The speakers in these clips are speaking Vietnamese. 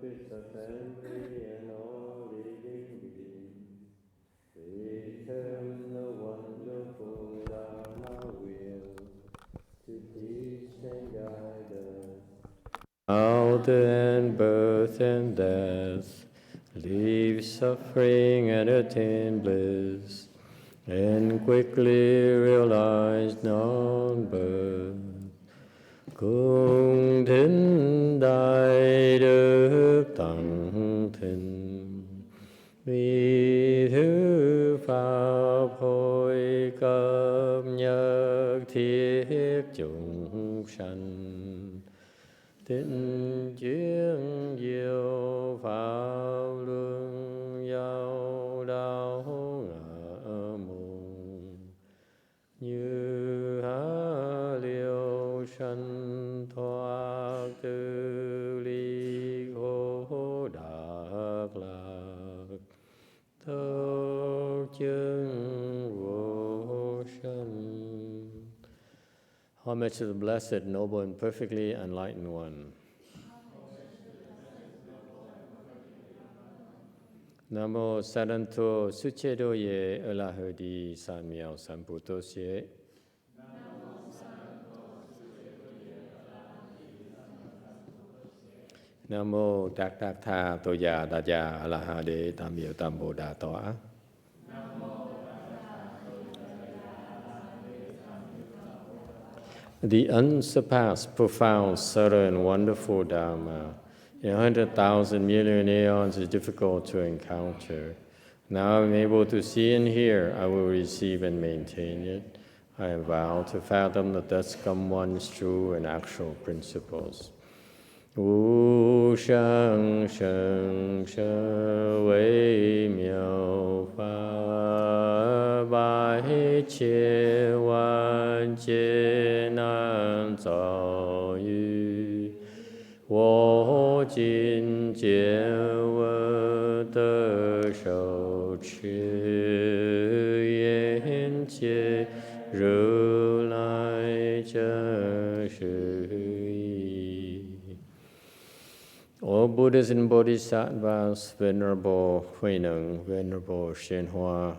its assembly and all living beings. Return the wonderful Dharma wheel to teach and guide us. Out and birth and death, leave suffering and attain bliss, and quickly realize non-birth. Cung thính đại đức tăng thịnh, vì thứ pháp hội cấp nhất thiết chúng sanh. Tịnh chuyên diệu pháp luân giao đạo ngã môn, như há liêu sanh thoát tư ly khổ đắc lạc, thâu chứng vô sanh. Homage to the Blessed, Noble, and Perfectly Enlightened One. Namo Saranto Suchedo Ye Elahodi San Miao San Putos Ye. Namo Dak Dak Tha Toya Daja Alahade Tamyo Tambo Da Toa. The unsurpassed, profound, subtle, and wonderful Dharma in 100,000 million aeons is difficult to encounter. Now I'm able to see and hear, I will receive and maintain it. I vow to fathom the thus come one's true and actual principles. Wu shang sheng she wei miao fa bai qie wan jie nan zao yu wo jin jie we de shou qi yan jie ru lai zhe shi. All Buddhas and Bodhisattvas, Venerable Huineng, Venerable YongHua,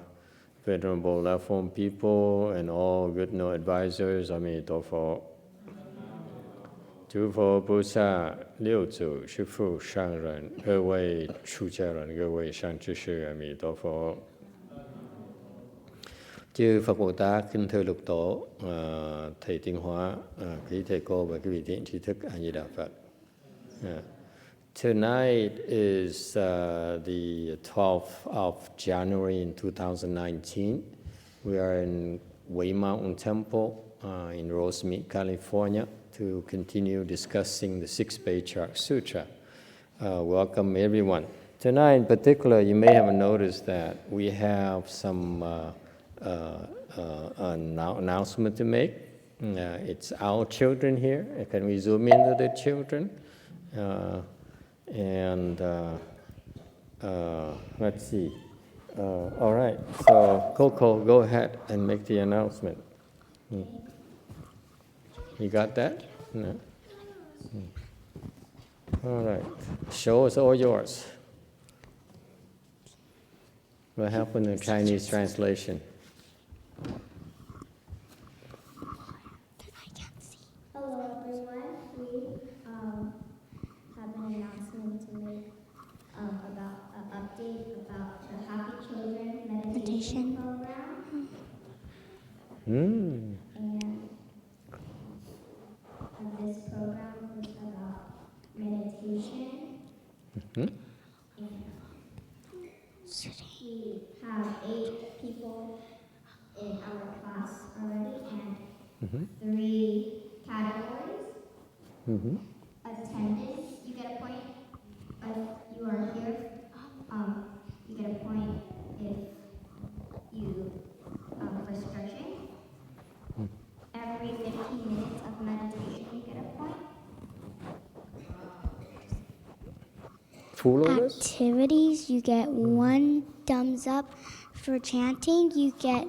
Venerable Left-Form people, and all good no advisors, Amitabha. 诸佛菩萨、六祖、师父、上人、各位出家人、各位善知识，阿弥陀佛。Chư Phật Bồ Tát, kính thưa lục tổ, thầy Tiến Hóa, quý thầy cô và quý vị thiện tri thức, A Di Đà Phật. Tonight is the 12th of January in 2019. We are in Wei Mountain Temple in Rosemead, California, to continue discussing the Sixth Patriarch Sutra. Welcome everyone. Tonight in particular, you may have noticed that we have some announcement to make. It's our children here. Can we zoom into the children? Let's see. All right. So Coco, go ahead and make the announcement. You got that? No. All right. Show is all yours. What happened in Chinese translation? Hello, everyone. We have an announcement to make about an update about the Happy Children meditation program. And this program is about meditation. And we have 8 people in our class already and 3 categories. Attendance, you get a point if you are here. You get a point if you for stretching. Every 15 minutes of meditation, you get a point. Activities, you get 1 thumbs up. For chanting, you get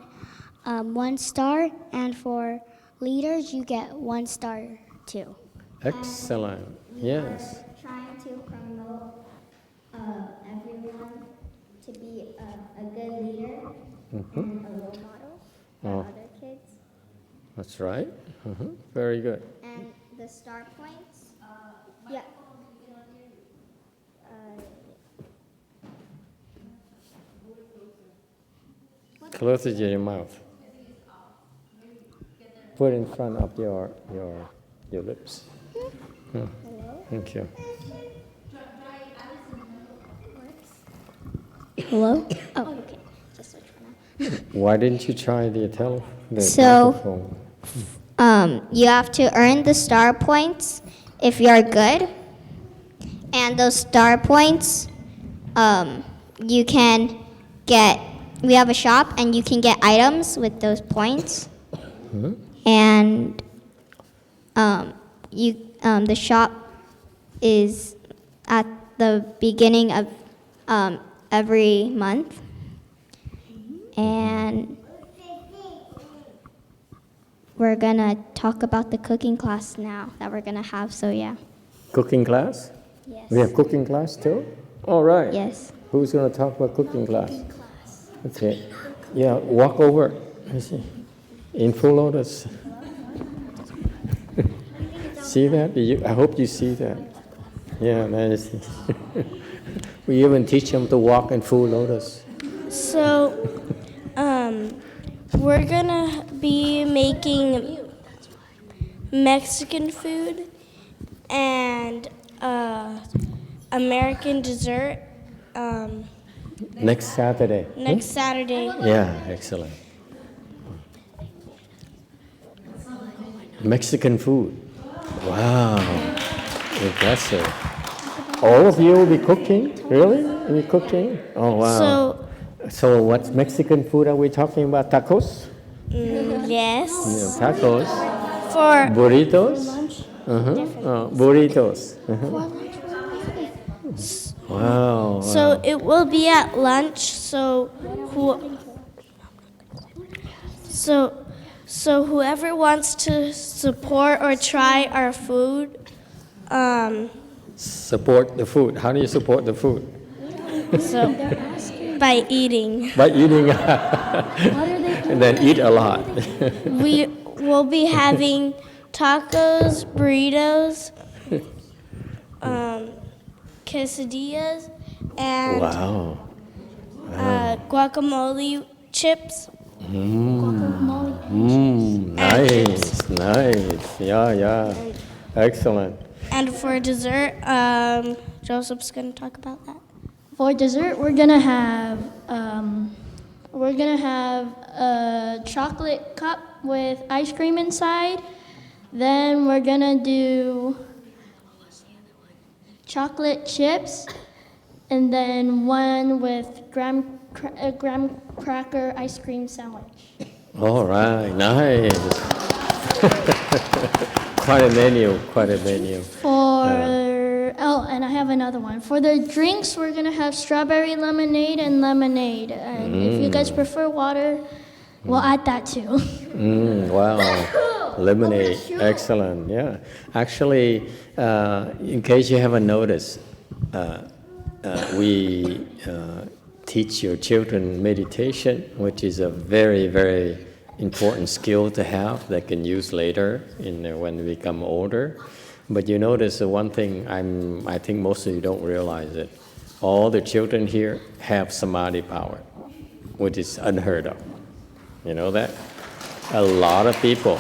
1 star, and for leaders, you get 1 star too. Excellent. Yes. We are trying to promote to be a good leader and a role model for Oh. other kids. That's right. Very good. And the star points, yeah. Closer to your mouth. Put in front of your lips. Thank you. Hello? Oh, okay. Just switch for now. Why didn't you try the So- microphone? You have to earn the star points if you're good. And those star points, you can get, we have a shop and you can get items with those points. And the shop is at the beginning of every month. And we're gonna talk about the cooking class now that we're gonna have, so yeah. Cooking class? Yes. We have cooking class too? All right. Yes. Who's going to talk about cooking class? Okay. Yeah, walk over. Let see. In full lotus. See that? I hope you see that. Yeah, that is. We even teach them to walk in full lotus. So, we're gonna be making Mexican food and American dessert Next Saturday. next Saturday. Yeah, excellent. Mexican food. Wow, impressive. All of you will be cooking? Really? Will be cooking? Oh, wow. So what Mexican food are we talking about? Tacos? Yes. Yeah, tacos. For Burritos? Burritos. Wow. so it will be at lunch. So whoever wants to support or try our food, Support the food. How do you support the food? so by eating. By eating. And then eat a lot. We will be having tacos, burritos, quesadillas, and Wow. guacamole chips. Nice, nice. Yeah. Excellent. And for dessert, Joseph's gonna talk about that. For dessert, we're gonna have a chocolate cup with ice cream inside. Then we're gonna do chocolate chips, and then one with graham cracker ice cream sandwich. All right, nice. Quite a menu. And I have another one. For the drinks, we're gonna have strawberry lemonade and lemonade. And if you guys prefer water, we'll add that too. Wow. Lemonade. Excellent. Yeah. Actually, in case you haven't noticed, we teach your children meditation, which is a very, very important skill to have that can use later when they become older. But you notice one thing I think most of you don't realize it. All the children here have samadhi power, which is unheard of. You know that? A lot of people,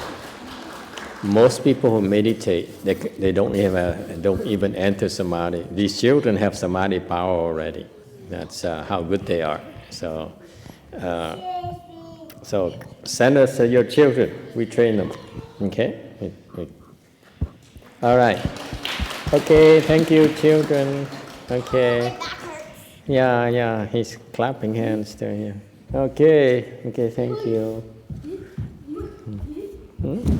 most people who meditate, they don't even enter samadhi. These children have samadhi power already. That's how good they are. So send us your children. We train them. Okay? All right. Okay, thank you, children. Okay. Yeah, he's clapping hands to you. Okay, thank you.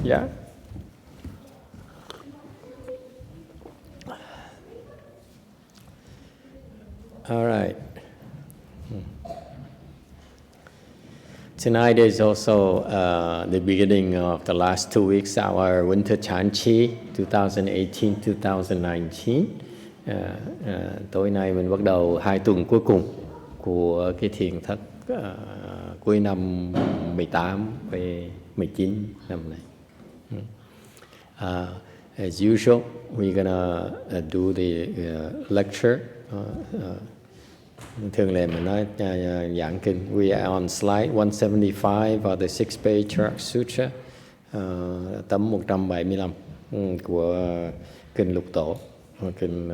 Yeah? All right. Tonight is also the beginning of the last 2 weeks, our winter Chanchi 2018-2019. Tối nay mình bắt đầu 2 tuần cuối cùng của cái thiền thất cuối năm 18 về 19 năm này. As usual, we're gonna do the lecture. Thường lệ mình nói giảng kinh. We are on slide 175 of the 6-page Patriarch Sutra, tấm 175 của kinh Lục Tổ, kinh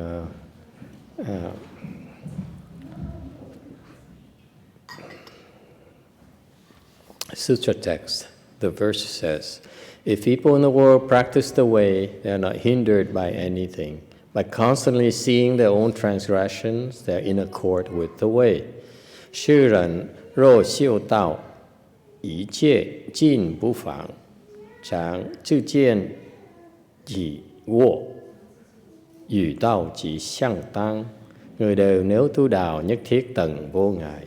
Sutra text. The verse says, if people in the world practice the way, they are not hindered by anything. By constantly seeing their own transgressions, they are in accord with the way. 世人若修道，一切尽不妨，常自见己过，与道即相当. Người đều nếu tu đạo nhất thiết tận vô ngại,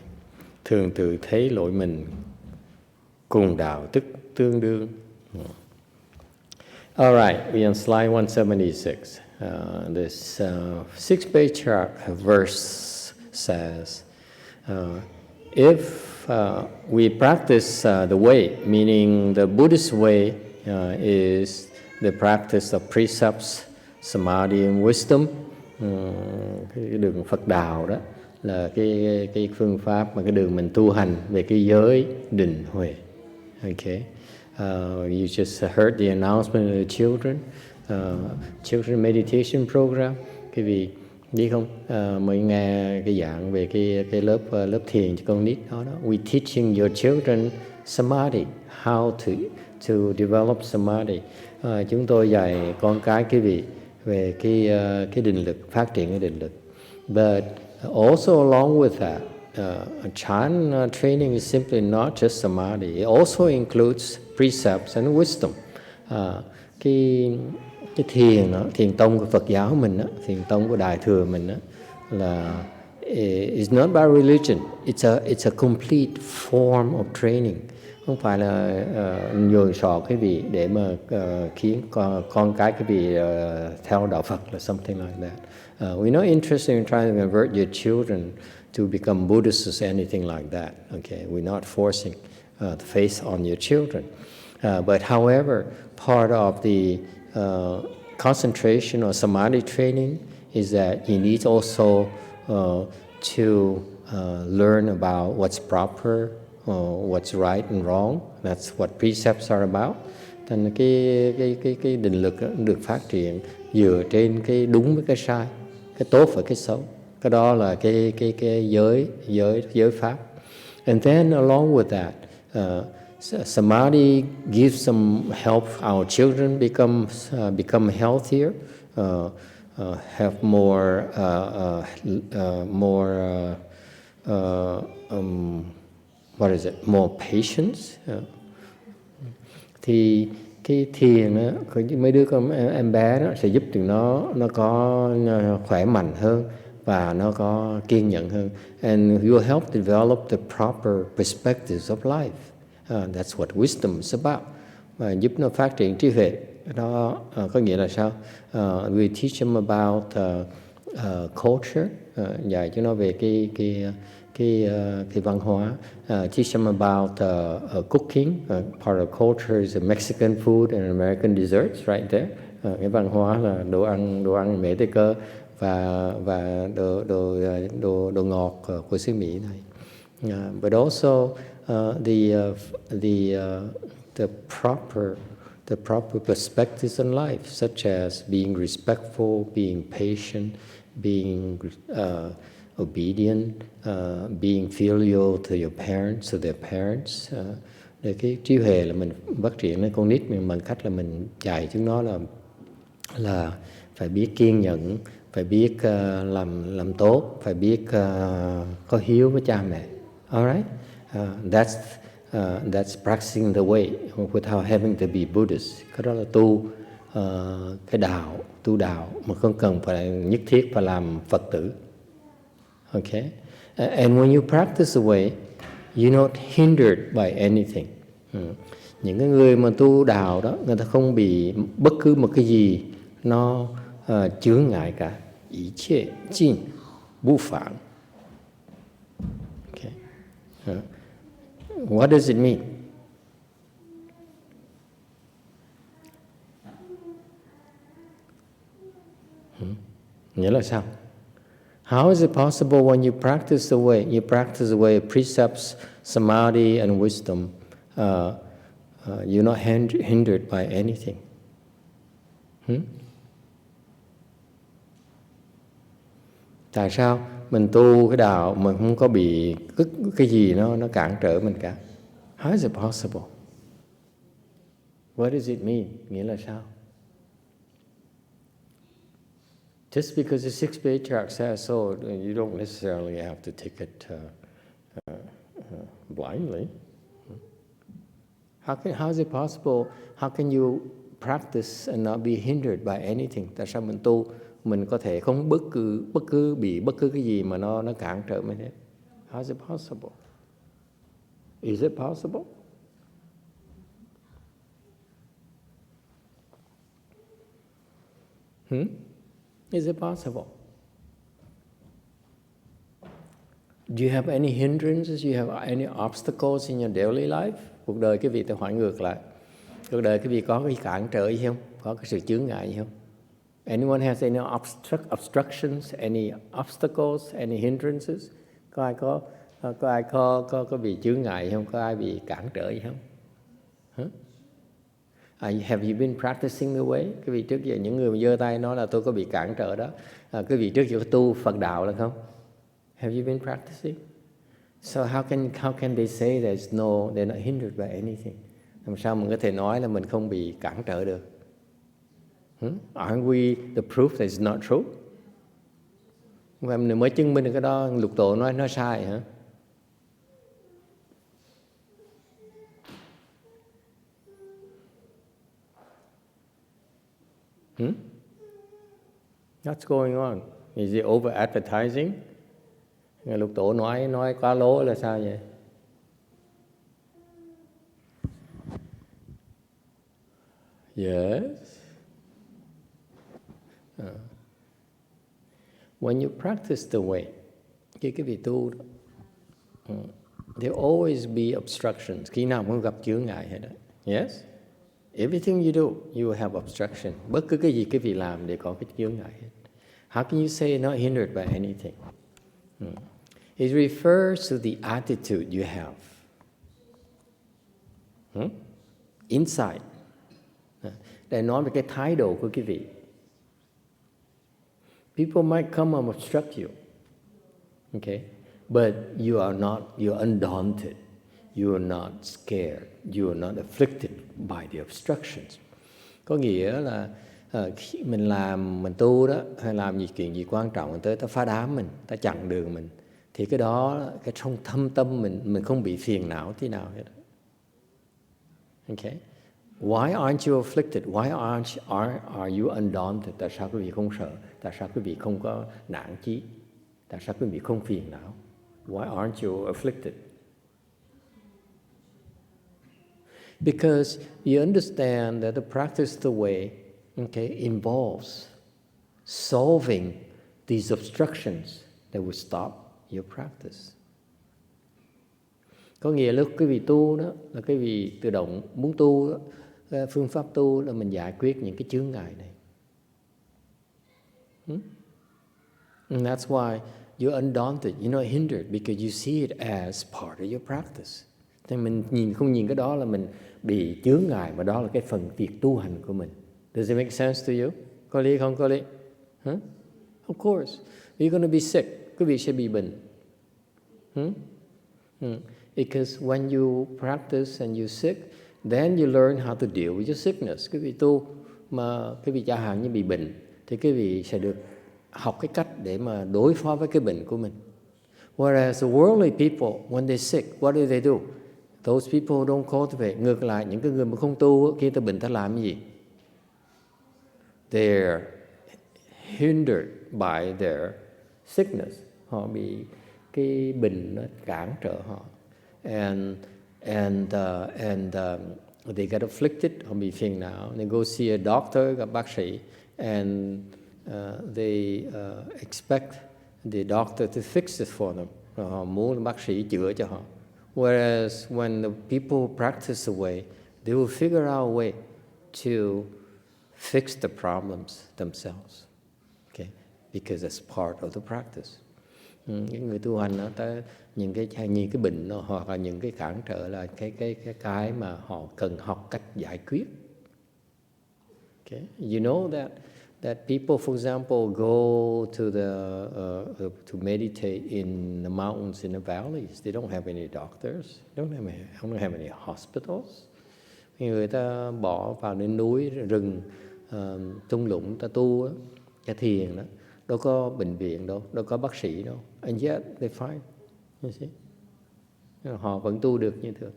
thường tự thấy lỗi mình, cùng đạo tức tương đương. All right, we're on slide 176. This 6-page chart verse says, if we practice the way, meaning the Buddhist way is the practice of precepts, samadhi and wisdom. Cái đường Phật đạo đó là cái phương pháp mà cái đường mình tu hành về cái giới định huệ. Okay. You just heard the announcement of the children meditation program. Cái vị biết không? Mới nghe cái giảng về cái lớp thiền cho con nít đó. We teaching your children samadhi, how to develop samadhi. Chúng tôi dạy con cái quý vị về cái định lực, phát triển cái định lực. But also along with that, Chan training is simply not just samadhi. It also includes precepts and wisdom. Cái thiền đó, thiền tông của Phật giáo mình đó, thiền tông của Đại thừa mình đó, là it's not about religion. It's a complete form of training. Không phải là nhường sọ cái vị để mà khiến con cái vị theo đạo Phật là something like that. We're not interested in trying to convert your children to become Buddhists or anything like that. Okay, we're not forcing the faith on your children. But however, part of the concentration or samadhi training is that you need also to learn about what's proper, what's right and wrong. That's what precepts are about. Thành cái định lực được phát triển dựa trên cái đúng với cái sai, cái tốt và cái xấu. Cái đó là cái giới pháp. And then along with that, samadhi gives some help our children become healthier, have more more patience. Thì cái thiền á, mấy đứa con em bé đó sẽ giúp tụi nó có khỏe mạnh hơn và nó có kiên nhẫn hơn. And you will help develop the proper perspectives of life. That's what wisdom is about. Và giúp nó phát triển trí huệ. Đó có nghĩa là sao? We teach them about culture, dạy cho nó về cái văn hóa. Teach them about cooking. Part of culture is Mexican food and American desserts, right there. Cái văn hóa là đồ ăn Mỹ Tây cơ và đồ ngọt của xứ Mỹ này. But also the proper perspectives in life, such as being respectful, being patient, being obedient, being filial to your parents, to their parents. Để cái trí huệ là mình phát triển lên con nít mình bằng cách là mình dạy chúng nó là phải biết kiên nhẫn, phải biết làm tốt, phải biết có hiếu với cha mẹ. Alright, that's practicing the way without having to be Buddhist. Cái đó là tu đạo mà không cần phải nhất thiết phải làm Phật tử. Okay, and when you practice the way, you're not hindered by anything. Những cái người mà tu đạo đó, người ta không bị bất cứ một cái gì nó chướng ngại cả. Ý chế, jin, bu phản. What does it mean? Nghĩa là sao? How is it possible when you practice the way of precepts, samadhi, and wisdom, you're not hindered by anything? Tại sao mình tu cái đạo mình không có bị cái gì nó cản trở mình cả? How is it possible? What does it mean? Nghĩa là sao? Just because the sixth patriarch says so, you don't necessarily have to take it blindly. How is it possible? How can you practice and not be hindered by anything? Tại sao mình tu mình có thể không bị bất cứ cái gì mà nó cản trở mình hết? How is it possible? Is it possible? Is it possible? Do you have any hindrances? Do you have any obstacles in your daily life? Cuộc đời quý vị tôi hỏi ngược lại. Cuộc đời quý vị có cái cản trở gì không? Có cái sự chướng ngại gì không? Anyone has any obstructions, any obstacles, any hindrances? Có ai có bị chướng ngại không? Có ai bị cản trở gì không? Have you been practicing the way? Quý vị trước giờ những người mà giơ tay nói là tôi có bị cản trở đó. Quý vị trước giờ có tu Phật đạo là không? Have you been practicing? So how can they say they're not hindered by anything? Làm sao mình có thể nói là mình không bị cản trở được? Aren't we the proof that it's not true? Và mình mới chứng minh được cái đó, lục tổ nói sai hả? What's going on? Is it over advertising? Lục tổ nói quá lố là sao vậy? Yes. When you practice the way, cái vị tu đó, there always be obstructions. Khi nào cũng gặp chướng ngại hết đó. Yes. Everything you do, you will have obstruction. Bất cứ cái gì quý vị làm để có cái chướng ngại hết. How can you say not hindered by anything? It refers to the attitude you have. Inside. Để nói về cái thái độ của quý vị. People might come and obstruct you. Okay? But you're undaunted. You are not scared. You are not afflicted by the obstructions. Có nghĩa là khi mình tu đó, hay làm chuyện gì quan trọng, tới ta phá đám mình, ta chặn đường mình, thì cái đó, cái trong thâm tâm mình không bị phiền não tí nào hết. Okay? Why aren't you afflicted? Why are you undaunted? Tại sao quý vị không sợ? Tại sao quý vị không có nản chí? Tại sao quý vị không phiền não? Why aren't you afflicted? Because you understand that the practice of the way, involves solving these obstructions that will stop your practice. Có nghĩa lúc quý vị tu đó, là quý vị tự động muốn tu đó, phương pháp tu là mình giải quyết những cái chướng ngại này. And that's why you're undaunted, you're not hindered, because you see it as part of your practice. Thì mình không nhìn cái đó là mình bị chướng ngại, mà đó là cái phần việc tu hành của mình. Does it make sense to you? Có lý không? Có lý? Of course. You're going to be sick. Quý vị sẽ bị bệnh. Because when you practice and you're sick, then you learn how to deal with your sickness. Quý vị tu mà quý vị chẳng hạn như bị bệnh, thì quý vị sẽ được học cái cách để mà đối phó với cái bệnh của mình. Whereas the worldly people, when they're sick, what do? Those people don't cultivate. Ngược lại, những cái người mà không tu, khi ta bệnh ta làm cái gì? They're hindered by their sickness. Họ bị cái bệnh nó cản trở họ. And they get afflicted, họ bị phiền não. They go see a doctor, gặp bác sĩ, and they expect the doctor to fix it for them. Họ muốn bác sĩ chữa cho họ. Whereas when the people practice the way, they will figure out a way to fix the problems themselves. Okay? Because that's part of the practice. Những người tu hành đó, những cái bệnh đó, hoặc là những cái cản trở là cái mà họ cần học cách giải quyết. Okay? You know that people, for example, go to to meditate in the mountains, in the valleys. They don't have any doctors. They don't have any hospitals. Người ta bỏ vào đến núi, rừng, thung lũng, ta tu, ta thiền đó. Đâu có bệnh viện đâu, đâu có bác sĩ đâu. And yet they find, you see. Họ vẫn tu được như thường.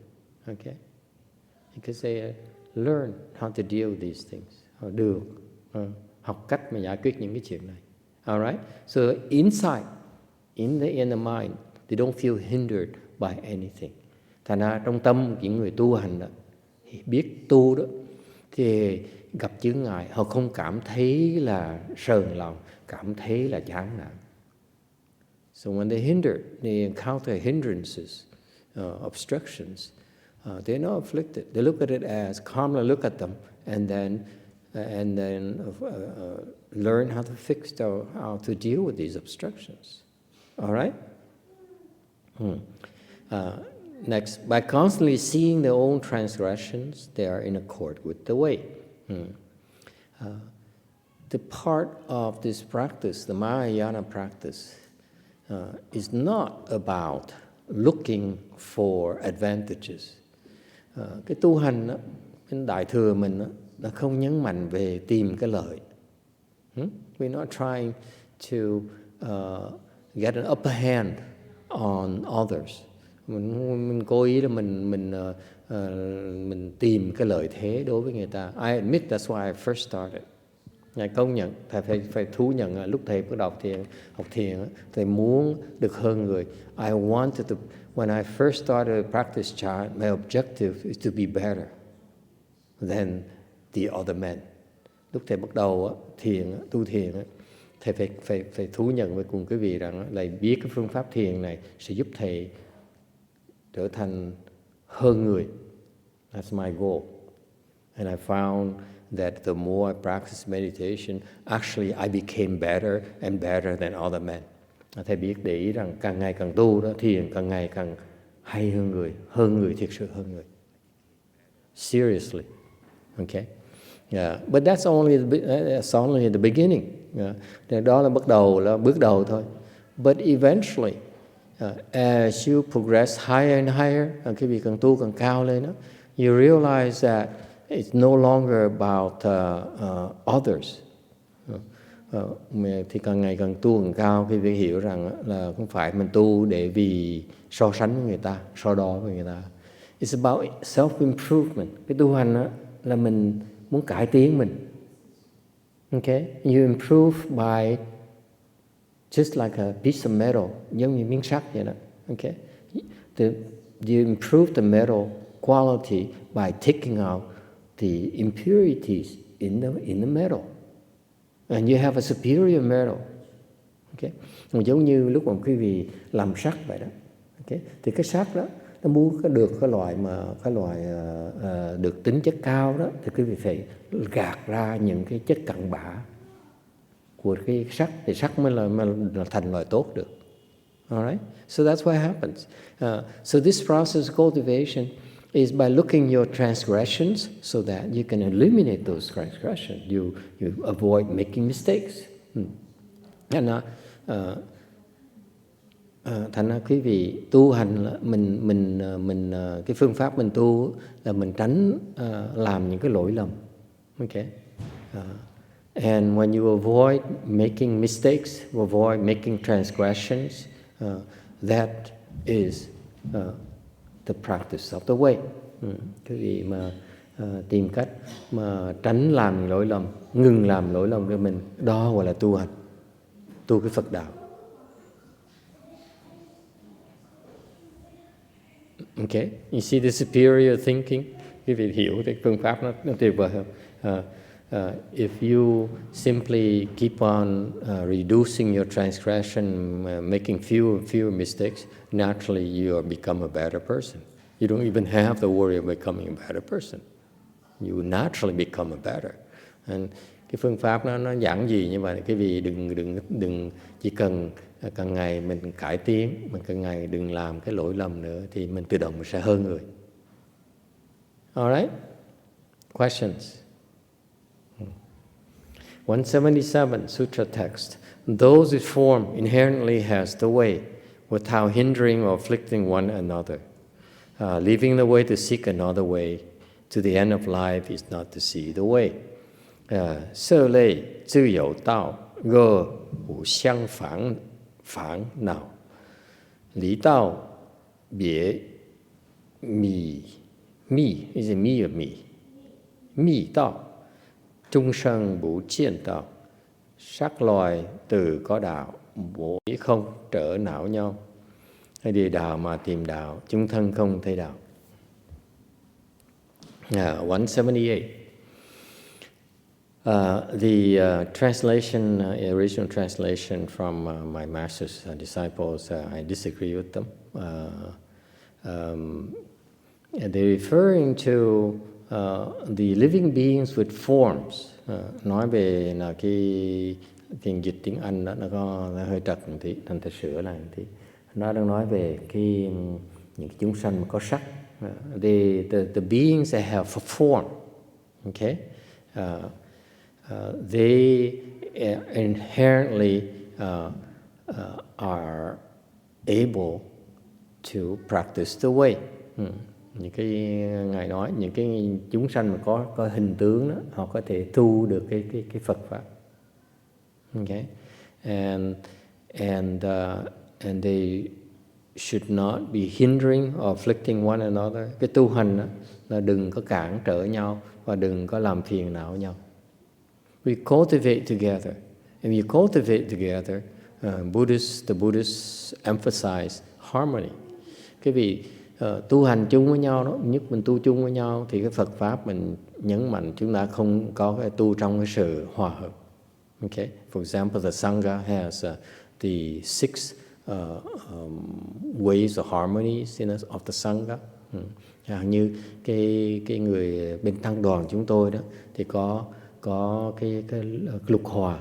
Okay? Because they learn how to deal with these things. Họ được học cách mà giải quyết những cái chuyện này. Alright? So inside, in the mind, they don't feel hindered by anything. Thành ra trong tâm những người tu hành đó, biết tu đó, thì gặp chướng ngại, họ không cảm thấy là sờn lòng, cảm thấy là chán nản. So when they encounter hindrances, obstructions, they're not afflicted. They look at it as calmly look at them, and then learn how to how to deal with these obstructions. All right? Next, by constantly seeing their own transgressions, they are in accord with the way. The part of this practice, the Mahayana practice, is not about looking for advantages. Cái tu hành đó, cái đại thừa mình đó, nó không nhấn mạnh về tìm cái lợi. We're not trying to get an upper hand on others. Mình cố ý là mình tìm cái lợi thế đối với người ta. I admit that's why I first started. Ngài công nhận, thầy phải thú nhận lúc thầy bắt đầu học thiền, thầy muốn được hơn người. When I first started to practice Chan, my objective is to be better than the other men. Lúc thầy bắt đầu tu thiền, thầy phải thú nhận với cùng quý vị rằng là biết cái phương pháp thiền này sẽ giúp thầy trở thành hơn người. That's my goal. And I found that the more I practiced meditation, actually I became better and better than other men. Thầy biết để ý rằng càng ngày càng tu đó, thiền càng ngày càng hay hơn người thiệt sự hơn người. Seriously, okay. Yeah, but that's only the beginning. Đó là bước đầu thôi. But eventually, as you progress higher and higher, cái việc càng tu càng cao lên đó, you realize that it's no longer about others. Thì càng ngày càng tu càng cao, khi phải hiểu rằng là không phải mình tu để vì so sánh với người ta, so đo với người ta. It's about self-improvement. Cái tu hành đó là mình muốn cải tiến mình. Okay? You improve by just like a piece of metal, giống như miếng sắt vậy đó. Okay? You improve the metal quality by taking out the impurities in the metal. And you have a superior metal. Okay? Giống như lúc mà quý vị làm sắt vậy đó. Okay? Thì cái sắt đó nó muốn được cái loại được tính chất cao đó, thì quý vị phải gạt ra những cái chất cặn bã của cái sắt, thì sắt mới là thành loại tốt được. Alright? So that's what happens. So this process of cultivation is by looking your transgressions so that you can eliminate those transgressions. You avoid making mistakes. And thành ra quý vị tu hành là mình cái phương pháp mình tu là mình tránh làm những cái lỗi lầm. Okay. And when you avoid making mistakes, avoid making transgressions, that is the practice of the way. Quý vị mà tìm cách mà tránh làm lỗi lầm, ngừng làm lỗi lầm của mình, đó gọi là tu hành, tu cái Phật đạo. Okay, you see the superior thinking. Quý vị hiểu cái phương pháp nó tuyệt vời không? if you simply keep on reducing your transgression, making fewer mistakes, naturally you become a better person. You don't even have to worry about becoming a better person. You naturally become a better. And cái phương pháp nó giản dị như vậy. Cái vì đừng chỉ cần càng ngày mình cải tiến, mình càng ngày đừng làm cái lỗi lầm nữa, thì mình tự động mình sẽ hơn người. Alright? Questions? 177 Sutra text. Those who form inherently has the way, without hindering or afflicting one another. Leaving the way to seek another way to the end of life is not to see the way. 色类自有道，若无相烦恼，离道别密 is it me or me? 密道 chung sân bủ chiên đạo, sắc loài từ có đạo, bổ không trở não nhau. Hay đi đạo mà tìm đạo, chúng thân không thấy đạo. 178. The translation, original translation from my master's disciples, I disagree with them. They're referring to the living beings with forms. Nói về là cái tiếng dịch tiếng Anh đó, nó hơi trật một tí, thành thật sửa lại một tí. Nó đang nói về những cái chúng sanh mà có sắc. The beings that have a form, okay? They inherently are able to practice the way. Những cái ngài nói, những cái chúng sanh mà có hình tướng đó, họ có thể tu được cái Phật pháp. Okay, and they should not be hindering or afflicting one another. Cái tu hành đó, là đừng có cản trở nhau và đừng có làm phiền não nhau. We cultivate together, and you cultivate together. The Buddhists emphasize harmony. Cái vì tu hành chung với nhau đó, nhất mình tu chung với nhau thì cái Phật pháp mình nhấn mạnh chúng ta không có cái tu trong cái sự hòa hợp. Okay, for example, the Sangha has the 6 ways of harmonies of the Sangha. Như cái người bên tăng đoàn chúng tôi đó thì có cái lục hòa.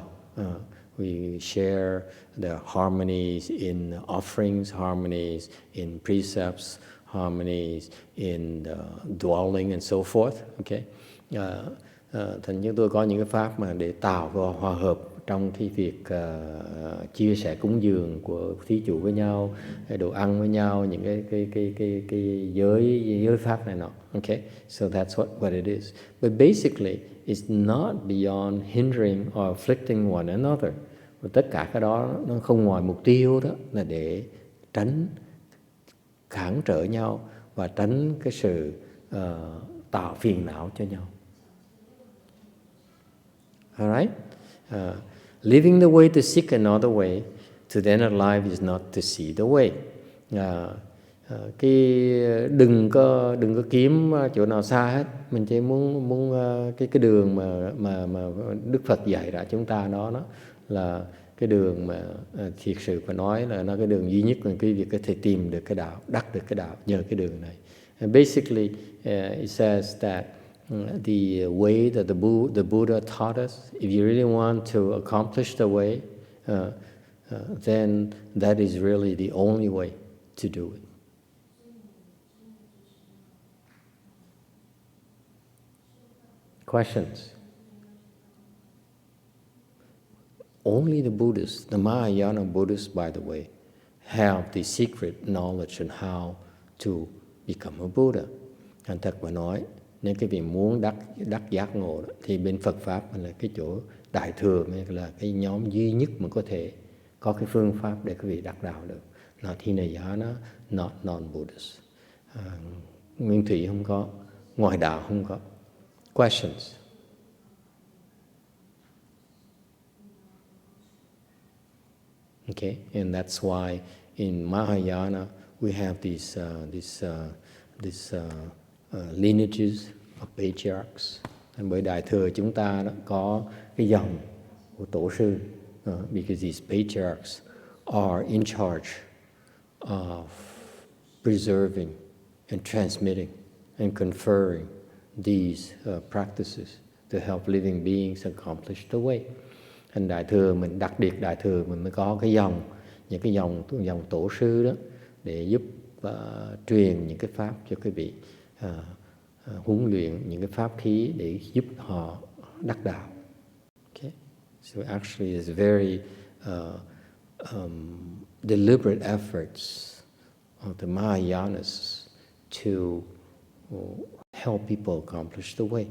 We share the harmonies in offerings, harmonies in precepts, harmonies in dwelling and so forth. Okay, thành chúng tôi có những cái pháp mà để tạo hòa hợp trong cái việc chia sẻ cúng dường của thí chủ với nhau, đồ ăn với nhau, những cái giới pháp này nọ. Okay, so that's what it is. But basically, it's not beyond hindering or afflicting one another. Và tất cả cái đó nó không ngoài mục tiêu đó là để tránh cản trở nhau và tránh cái sự tạo phiền não cho nhau. Alright? Leaving the way to seek another way to the end of life is not to see the way. Đừng có kiếm chỗ nào xa hết. Mình chỉ muốn cái đường mà Đức Phật dạy ra chúng ta đó là cái đường mà thiệt sự phải nói là nó cái đường duy nhất mà quý vị có thể tìm được cái đạo, đắc được cái đạo nhờ cái đường này. And basically, it says that the way that the Buddha taught us, if you really want to accomplish the way, then that is really the only way to do it. Questions? Only the Buddhists, the Mahayana Buddhists, by the way, have the secret knowledge on how to become a Buddha. Thành thật mà nói, nếu cái vị muốn đắc giác ngộ đó, thì bên Phật Pháp là cái chỗ Đại Thừa là cái nhóm duy nhất mà có thể có cái phương pháp để cái vị đắc đạo được. Là Hinayana, not non-Buddhist. Nguyên thủy không có, ngoại đạo không có. Questions? Okay, and that's why in Mahayana we have these lineages of patriarchs. Bởi Đại Thừa chúng ta đó có cái dòng của tổ sư, because these patriarchs are in charge of preserving and transmitting and conferring these practices to help living beings accomplish the way. Thành Đại Thừa mình, đặc biệt Đại Thừa mình mới có cái dòng, những cái dòng tổ sư đó để giúp truyền những cái pháp cho cái vị, huấn luyện những cái pháp khí để giúp họ đắc đạo. Okay? So actually it's very deliberate efforts of the Mahayanas to help people accomplish the way.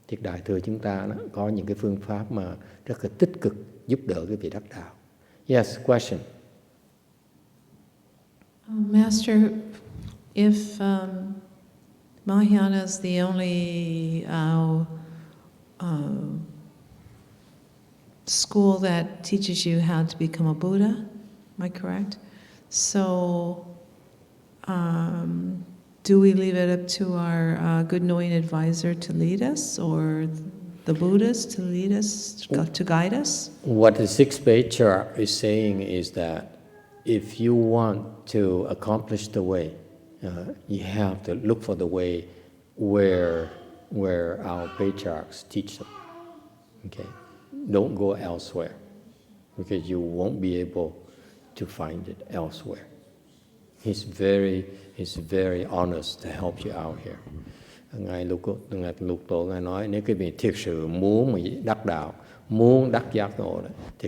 Thì Đại Thừa chúng ta đó, có những cái phương pháp mà rất là tích cực giúp đỡ cái vị đắc đạo. Yes, question. Master, if Mahayana is the only school that teaches you how to become a Buddha, am I correct? So, do we leave it up to our good knowing advisor to lead us, or the Buddhas to lead us, to guide us? What the sixth patriarch is saying is that if you want to accomplish the way, you have to look for the way where our patriarchs teach them. Okay, don't go elsewhere, because you won't be able to find it elsewhere. He's very honest to help you out here. Ngài Lục Tổ Ngài nói nếu cái vị thiệt sự muốn mà đắc đạo, muốn đắc giác ngộ đấy, thì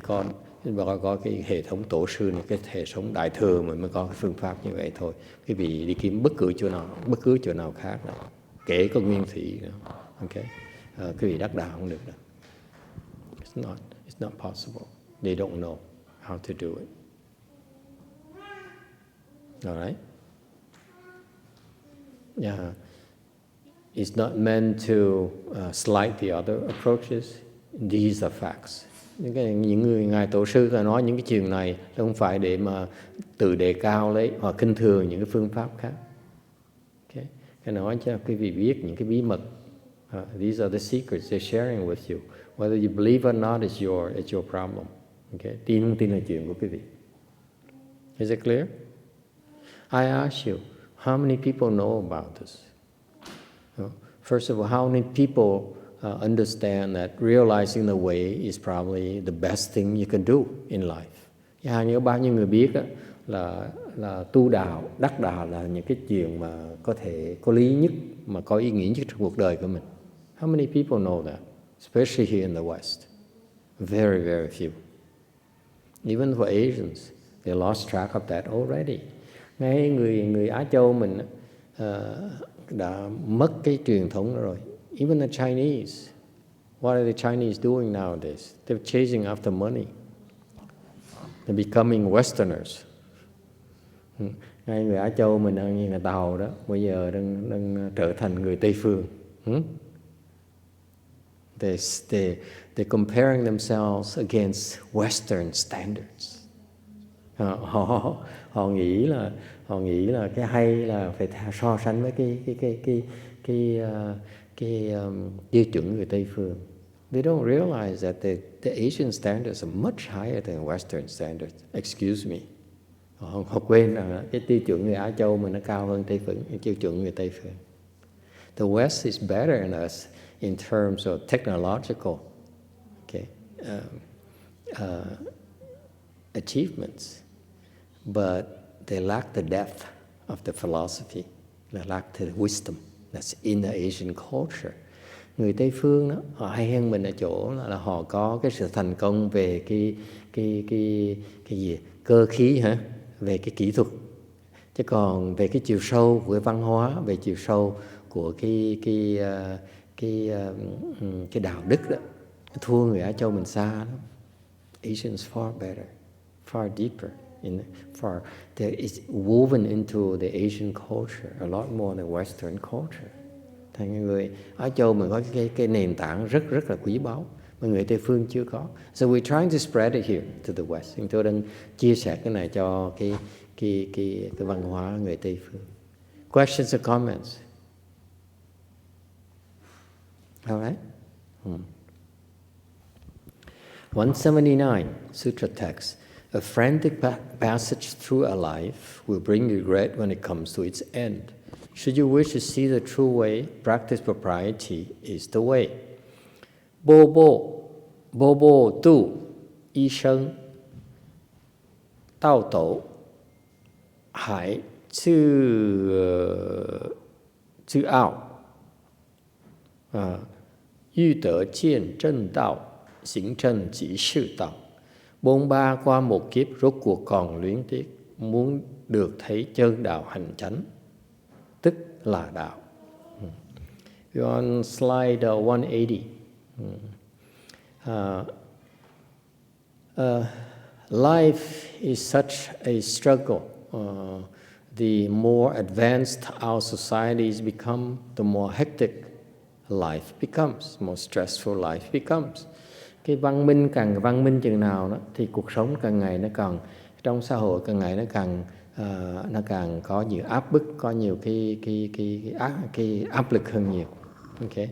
có cái hệ thống tổ sư này, cái hệ thống Đại Thừa mình mới có cái phương pháp như vậy thôi. Cái vị đi kiếm bất cứ chỗ nào khác đâu, kể có nguyên thủy nữa. Okay, cái vị đắc đạo không được đâu. It's not possible. They don't know how to do it. All right? Yeah. It's not meant to slight the other approaches. These are facts. Những người Ngài Tổ sư nói những cái chuyện này không phải để mà tự đề cao lấy hoặc khinh thường những cái phương pháp khác. Okay? Cái nói cho quý vị biết những cái bí mật. These are the secrets they're sharing with you. Whether you believe or not is your problem. Okay? Tin không tin là chuyện của quý vị. Is it clear? I ask you, how many people know about this? First of all, how many people understand that realizing the way is probably the best thing you can do in life? Nhớ bao nhiêu người biết đó, là tu đạo, đắc đạo là những cái chuyện mà có thể có lý nhất, mà có ý nghĩa nhất trong cuộc đời của mình. How many people know that? Especially here in the West. Very, very few. Even for Asians, they lost track of that already. Ngay người Á Châu mình đã mất cái truyền thống đó rồi. Even the Chinese, what are the Chinese doing nowadays? They're chasing after money. They're becoming Westerners. Ngay người Á Châu mình đang như là Tàu đó, bây giờ đang trở thành người Tây phương. They're comparing themselves against Western standards. Họ nghĩ là cái hay là phải so sánh với cái tiêu chuẩn người Tây phương. They don't realize that the Asian standards are much higher than Western standards. Excuse me. Họ quên rằng cái tiêu chuẩn người Á Châu mình nó cao hơn tiêu chuẩn người Tây phương. The West is better than us in terms of technological, achievements, but they lack the depth of the philosophy. They lack the wisdom that's in the Asian culture. Người Tây phương đó, họ hay hơn mình ở chỗ là họ có cái sự thành công về cái gì cơ khí hả, về cái kỹ thuật, chứ còn về cái chiều sâu của cái văn hóa, về chiều sâu của cái đạo đức đó, thua người Á Châu mình xa lắm. Asians far better, far deeper, it's woven into the Asian culture a lot more than Western culture. Thành người Á Châu mình có cái nền tảng rất là quý báu mà người Tây phương chưa có. So we're trying to spread it here to the West. Chúng tôi đang chia sẻ cái này cho cái văn hóa người Tây phương. Questions or comments? All right. 179, Sutra text. A frantic passage through a life will bring regret when it comes to its end. Should you wish to see the true way, practice propriety is the way. Bô bô tu, y sân, tao tổ, hải chư ao, yu đỡ chiên chân đạo, xính chân chỉ sự đạo. Bôn ba qua một kiếp rốt cuộc còn luyến tiếc, muốn được thấy chân đạo hành chánh, tức là đạo. You're on slide 180. Life is such a struggle. The more advanced our societies become, the more hectic life becomes, more stressful life becomes. Cái văn minh càng văn minh chừng nào đó, thì cuộc sống càng ngày nó càng, trong xã hội càng ngày nó càng có nhiều áp bức, có nhiều cái áp lực hơn nhiều. Okay.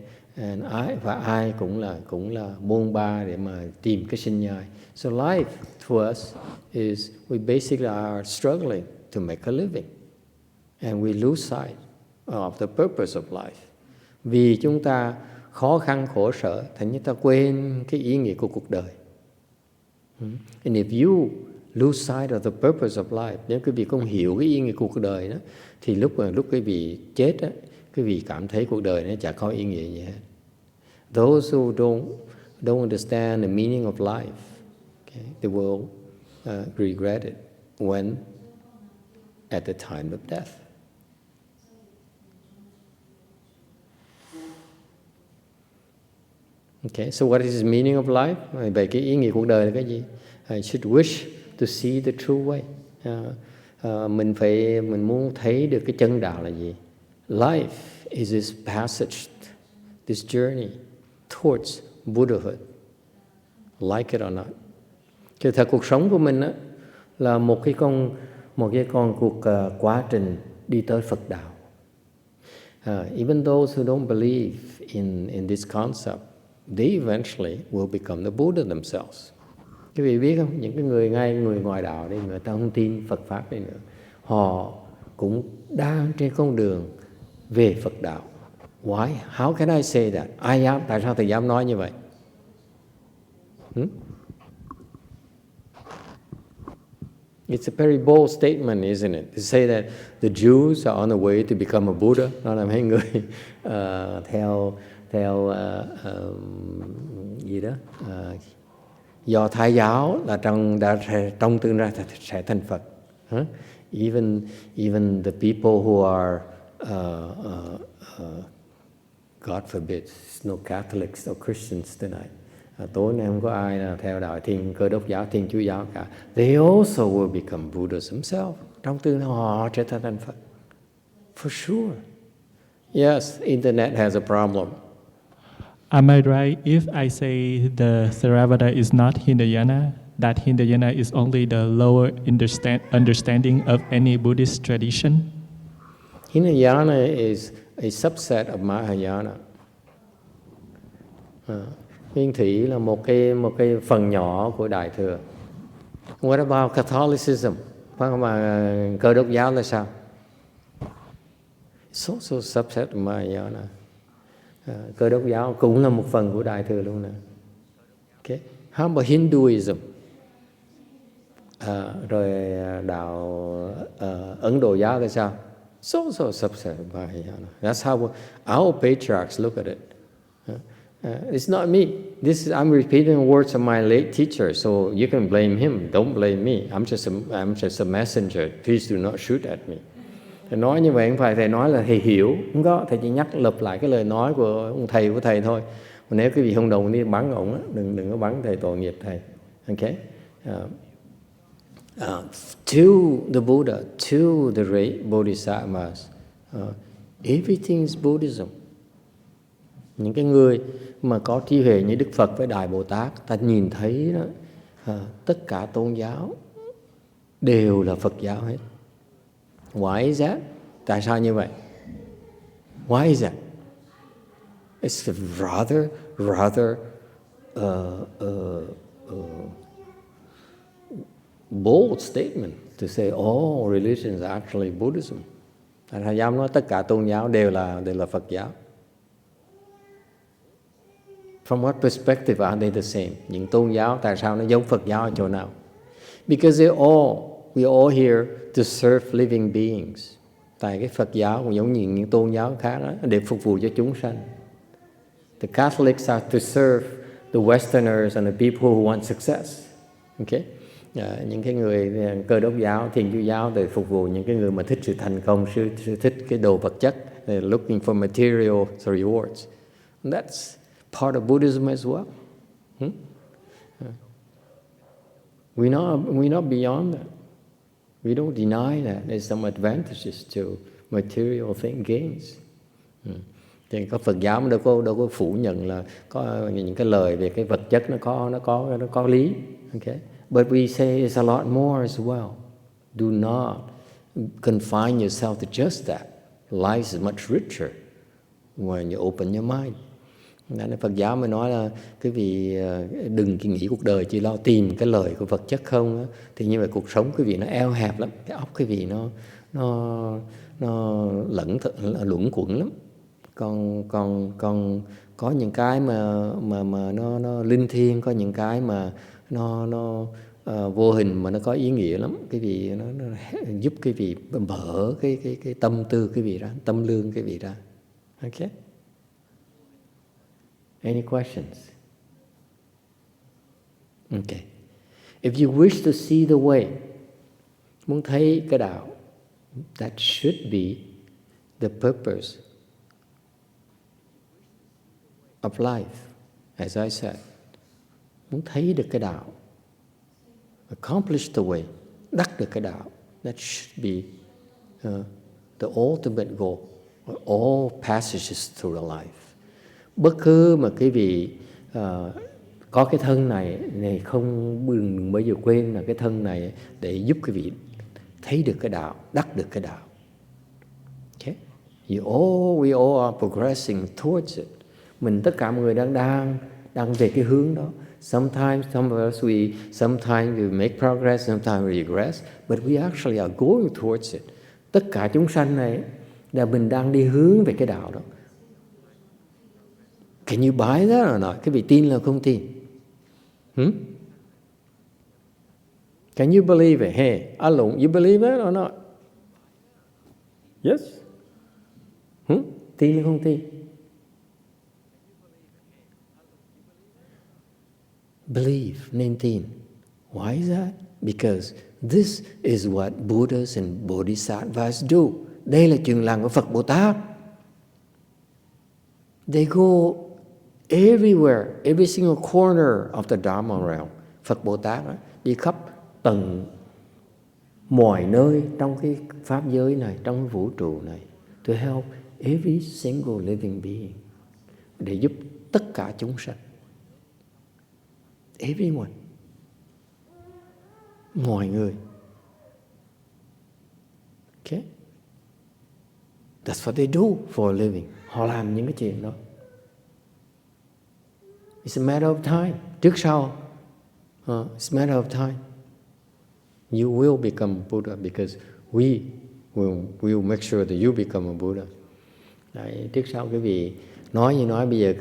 Và ai cũng là bôn ba để mà tìm cái sinh nhai. So life to us is we basically are struggling to make a living, and we lose sight of the purpose of life. Vì chúng ta khó khăn khổ sở, thành chúng ta quên cái ý nghĩa của cuộc đời. And if you lose sight of the purpose of life, nếu quý vị không hiểu cái ý nghĩa của cuộc đời đó, thì lúc quý vị chết đó, quý vị cảm thấy cuộc đời nó chả có ý nghĩa gì hết. Those who don't understand the meaning of life, okay, they will regret it when at the time of death. Okay, so what is the meaning of life? Vậy cái ý nghĩa cuộc đời là cái gì? I should wish to see the true way. Mình muốn thấy được cái chân đạo là gì? Life is this passage, this journey towards Buddhahood. Like it or not. Thì thật cuộc sống của mình á, là một cái cuộc quá trình đi tới Phật đạo. Even those who don't believe in this concept, they eventually will become the Buddha themselves. Quý vị biết không, những cái người ngoài đạo đây, người ta không tin Phật Pháp đây nữa, họ cũng đang trên con đường về Phật đạo. Why? How can I say that? Tại sao thầy dám nói như vậy? It's a very bold statement, isn't it? To say that the Jews are on the way to become a Buddha. Đó là mấy người theo gì đó, Do Thái giáo là trong tương lai sẽ thành Phật. Even the people who are God forbid, no Catholics or Christians tonight. Tối nay không có ai là theo đạo Cơ đốc giáo, Thiên Chúa giáo cả. They also will become Buddhas themselves. Trong tương lai họ trở thành Phật. For sure. Yes, internet has a problem. Am I right if I say the Theravada is not Hinayana? That Hinayana is only the lower understanding of any Buddhist tradition? Hinayana is a subset of Mahayana. Nguyên thủy là một cái phần nhỏ của Đại thừa. What about Catholicism? Mà Cơ đốc giáo là sao? It's also a subset of Mahayana. Cơ đốc giáo cũng là một phần của Đại thừa luôn nè. Okay. How about Hinduism? Rồi đạo Ấn Độ giáo là sao? It's also a subset of Mahayana. That's how our patriarchs look at it. It's not me. I'm repeating the words of my late teacher, so you can blame him. Don't blame me. I'm just a messenger. Please do not shoot at me. Thầy nói như vậy không phải thầy nói là thầy hiểu, không có, thầy chỉ nhắc lặp lại cái lời nói của ông thầy của thầy thôi. Mà nếu quý vị không đồng ý bắn ổng, đừng có bắn thầy, tội nghiệp thầy. Okay? To the Buddha, to the great Bodhisattvas, everything is Buddhism. Những cái người mà có trí huệ như Đức Phật với Đại Bồ Tát, ta nhìn thấy đó, tất cả tôn giáo đều là Phật giáo hết. Why is that? Tại sao như vậy? Why is that? It's a rather bold statement to say all religions are actually Buddhism. Thầy dám nói tất cả tôn giáo đều là Phật giáo. From what perspective are they the same? Những tôn giáo tại sao nó giống Phật giáo ở chỗ nào? Because we're all here to serve living beings. Tại cái Phật giáo cũng giống như những tôn giáo khác đó, để phục vụ cho chúng sanh. The Catholics are to serve the Westerners and the people who want success. Okay? Những cái người Cơ đốc giáo, Thiên Chúa giáo để phục vụ những cái người mà thích sự thành công, sự thích cái đồ vật chất, looking for material rewards. And that's part of Buddhism as well. We're not beyond that. We don't deny that there's some advantages to material gains. Thì có Phật giáo đâu có phủ nhận là có những cái lời về cái vật chất nó có lý. Okay? But we say it's a lot more as well. Do not confine yourself to just that. Life is much richer when you open your mind. Nên Phật giáo mới nói là cái vị đừng chỉ nghĩ cuộc đời chỉ lo tìm cái lời của vật chất không á, thì như vậy cuộc sống quý vị nó eo hẹp lắm, cái óc quý vị nó luẩn quẩn lắm. Còn có những cái mà nó linh thiêng, có những cái mà nó vô hình mà nó có ý nghĩa lắm. Cái vị nó giúp cái vị mở cái tâm tư cái vị ra, tâm lương cái vị ra. Okay? Any questions? Okay. If you wish to see the way, muốn thấy cái đạo, that should be the purpose of life, as I said. Muốn thấy được cái đạo, accomplish the way, đắc được cái đạo, that should be the ultimate goal of all passages through the life. Bất cứ mà cái vị có cái thân này không đừng bao giờ quên là cái thân này để giúp cái vị thấy được cái đạo, đắc được cái đạo. Okay? We all are progressing towards it. Mình tất cả mọi người đang về cái hướng đó. Sometimes some of us sometimes we make progress, sometimes we regress, but we actually are going towards it. Tất cả chúng sanh này là mình đang đi hướng về cái đạo đó. Can you buy that or not? Cái vị tin là không tin? Can you believe it? Hey, Alung, you believe it or not? Yes? Tin hay không tin? Believe, nên tin. Why is that? Because this is what Buddhas and Bodhisattvas do. Đây là chuyện làm của Phật Bồ Tát. They go everywhere, every single corner of the Dharma realm. Phật Bồ Tát đi khắp tầng mọi nơi trong cái pháp giới này, trong cái vũ trụ này, to help every single living being, để giúp tất cả chúng sanh. Everyone. Mọi người. Okay? That's what they do for a living. Họ làm những cái chuyện đó. It's a matter of time. Trước sau. It's a matter of time. You will become Buddha because we will make sure that you become a Buddha. Đấy, trước sau cái vị nói bây giờ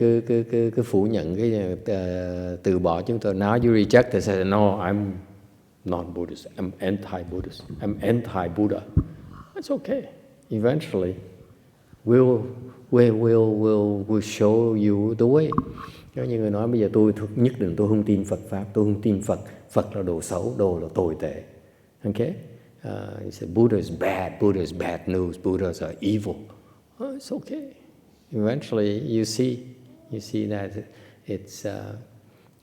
cứ phủ nhận cái từ bỏ chúng tôi. Now you reject it, say no, I'm not Buddhist. I'm anti-Buddhist. I'm anti-Buddha. That's okay. Eventually, we'll show you the way. Có những người nói bây giờ tôi nhất định tôi không tin Phật pháp, tôi không tin Phật. Phật là đồ xấu, đồ là tồi tệ. Okay? He said Buddha is bad. Buddha is bad news. Buddhas are evil. It's okay. Eventually, you see that it's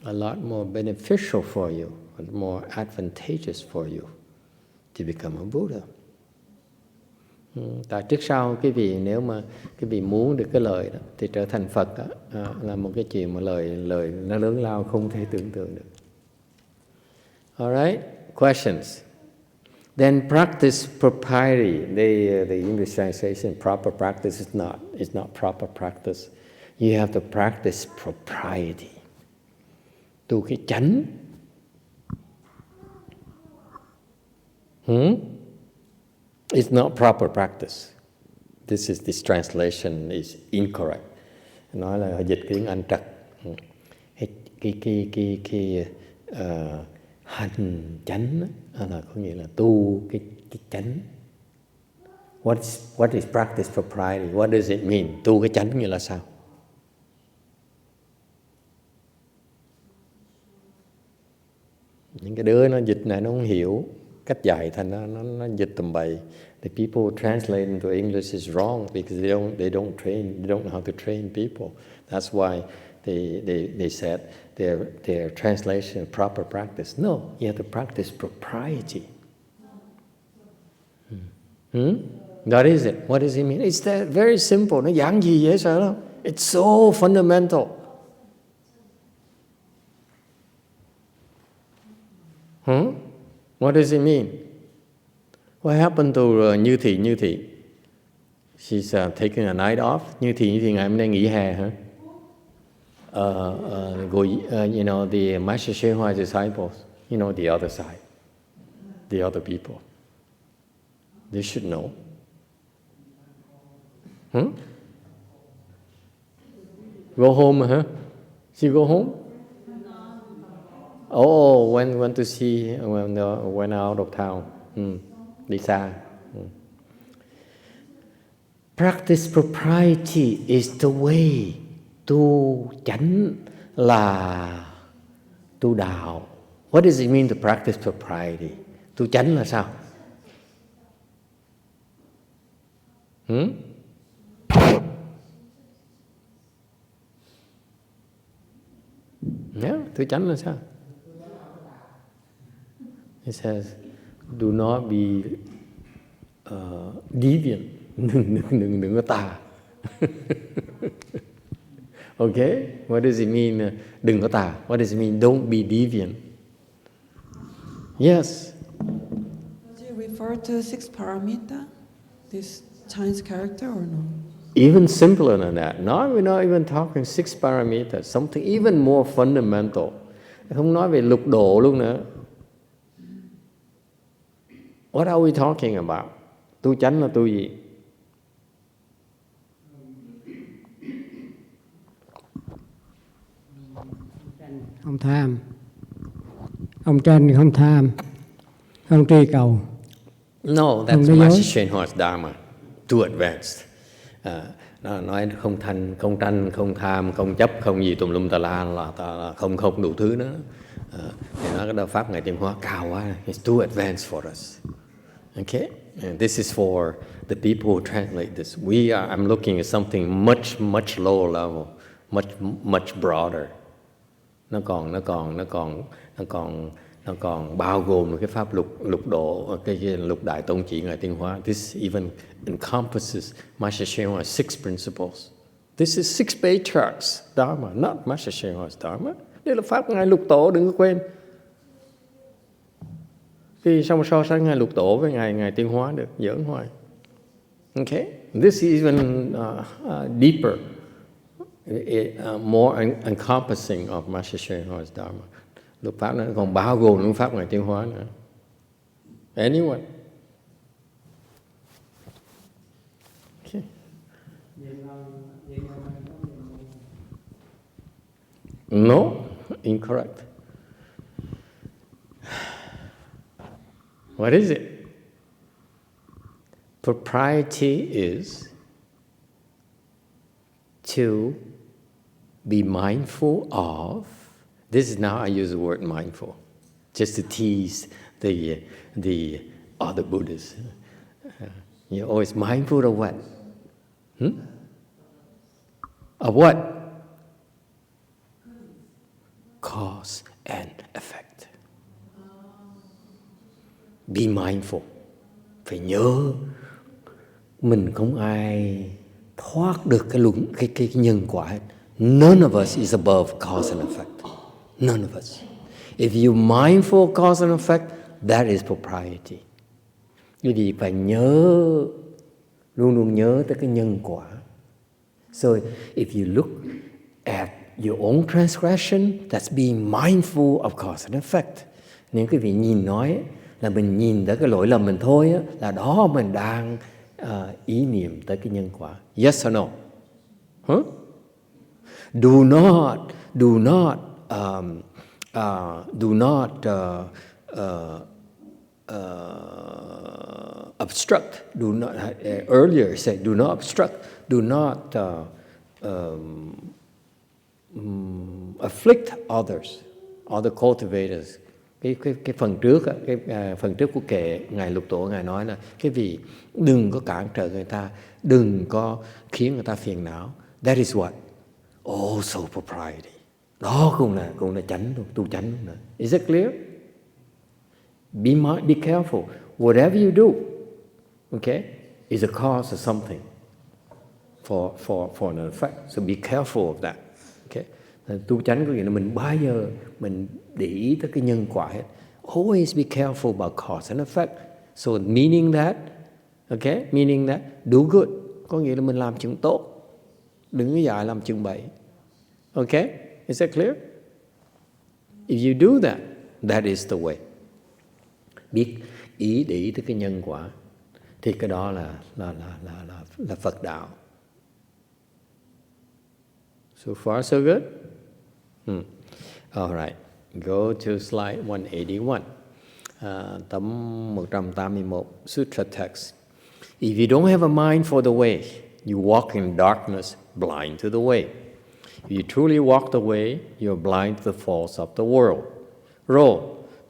a lot more beneficial for you, more advantageous for you to become a Buddha. Tại trước sau cái vị nếu mà cái vị muốn được cái lời đó thì trở thành Phật đó, là một cái chuyện mà lời nó lớn lao không thể tưởng tượng được. All right, questions. Then practice propriety. The English translation, proper practice is not proper practice. You have to practice propriety. Tu cái chánh. It's not proper practice. This translation is incorrect. Nói là dịch tiếng Anh trật. Hành chánh là có nghĩa là tu cái chánh. What is practice propriety? What does it mean? Tu cái chánh nghĩa là sao? Những cái đứa nó dịch này nó không hiểu cách dạy, thành nó dịch tầm bậy. The people translate into English is wrong because they don't know how to train people. That's why they said their translation proper practice. No, you have to practice propriety. That is it. What does it mean? It's that very simple. Nó giản dị dễ sợ lắm. It's so fundamental. What does it mean? What happened to Như Thị? She's taking a night off. Như Thị ngày hôm nay nghỉ hè hả? You know, the Master Hsuan disciples, you know, the other side, the other people. They should know. Go home, huh? She go home? Oh, went to see, went out of town. Đi xa. Practice propriety is the way. Tu chánh là tu đạo. What does it mean to practice propriety? Tu chánh là sao? Yeah, tu chánh là sao? It says, do not be deviant. Đừng có tà. Okay? What does it mean? Đừng có tà. What does it mean? Don't be deviant. Yes. Does it refer to 6 paramita? This Chinese character or no? Even simpler than that. No, we're not even talking 6 parameters. Something even more fundamental. Không nói về lục độ luôn nữa. What are we talking about? Tu chánh là tu gì? Không tham, không tranh, không tham, không truy cầu. No, that's Master Hsuan's Dharma. Too advanced. Nói không tranh, không tham, không chấp, không gì tùm lum tà la, là không đủ thứ nữa. Thì nói cái đạo pháp Ngài Tiến Hóa cao quá. It's too advanced for us. Okay? And this is for the people who translate this. I'm looking at something much lower level, much broader. Nó còn bao gồm cái pháp lục độ, cái lục đại tông chỉ Ngài Tiến Hóa. This even encompasses Master Hsuan's 6 principles. This is 6 Patriarchs Dharma, not Master Hsuan's Dharma. Đây là pháp Ngài lục tổ, đừng có quên. Khi xong so sánh Ngài lục tổ với Ngài Tiến Hóa được, giỡn hoài. Okay? This is even deeper, more encompassing of Master Hsuan's Dharma. Luật pháp nó còn bao gồm luật pháp Ngài Tiến Hóa nữa. Anyone? Okay. No, incorrect. What is it? Propriety is to be mindful of. This is now I use the word mindful, just to tease the other Buddhists. You're always mindful of what? Of what? Cause and effect. Be mindful. Phải nhớ mình không ai thoát được cái nhân quả hết. None of us is above cause and effect. None of us. If you mindful cause and effect, that is propriety. Cái gì phải nhớ, luôn luôn nhớ tới cái nhân quả. So if you look at your own transgression, that's being mindful of cause and effect. Nếu quý vị nhìn nói là mình nhìn tới cái lỗi lầm mình thôi á, là đó mình đang ý niệm tới cái nhân quả. Yes or no? Huh? Do not obstruct. Do not earlier said do not obstruct. Do not afflict others, other cultivators. Cái phần trước phần trước của kệ ngài Lục Tổ ngài nói là cái vị đừng có cản trở người ta, đừng có khiến người ta phiền não. That is what? Also propriety. Đó cũng là chánh luôn, tu chánh luôn. Is it clear? Be careful. Whatever you do, okay, is a cause of something for an effect. So be careful of that. Okay. Tu chánh có nghĩa là mình bao giờ mình để ý tới cái nhân quả hết. Always be careful about cause and effect. So meaning that, okay, meaning that do good có nghĩa là mình làm chuyện tốt, đừng có dại làm chuyện bậy. Okay, is that clear? If you do that, that is the way. Biết ý để ý tới cái nhân quả, thì cái đó là Phật đạo. So far, so good? All right. Go to slide 181. Tấm 181, Sutra text. If you don't have a mind for the way, you walk in darkness, blind to the way. If you truly walk the way, you're blind to the faults of the world. Rô,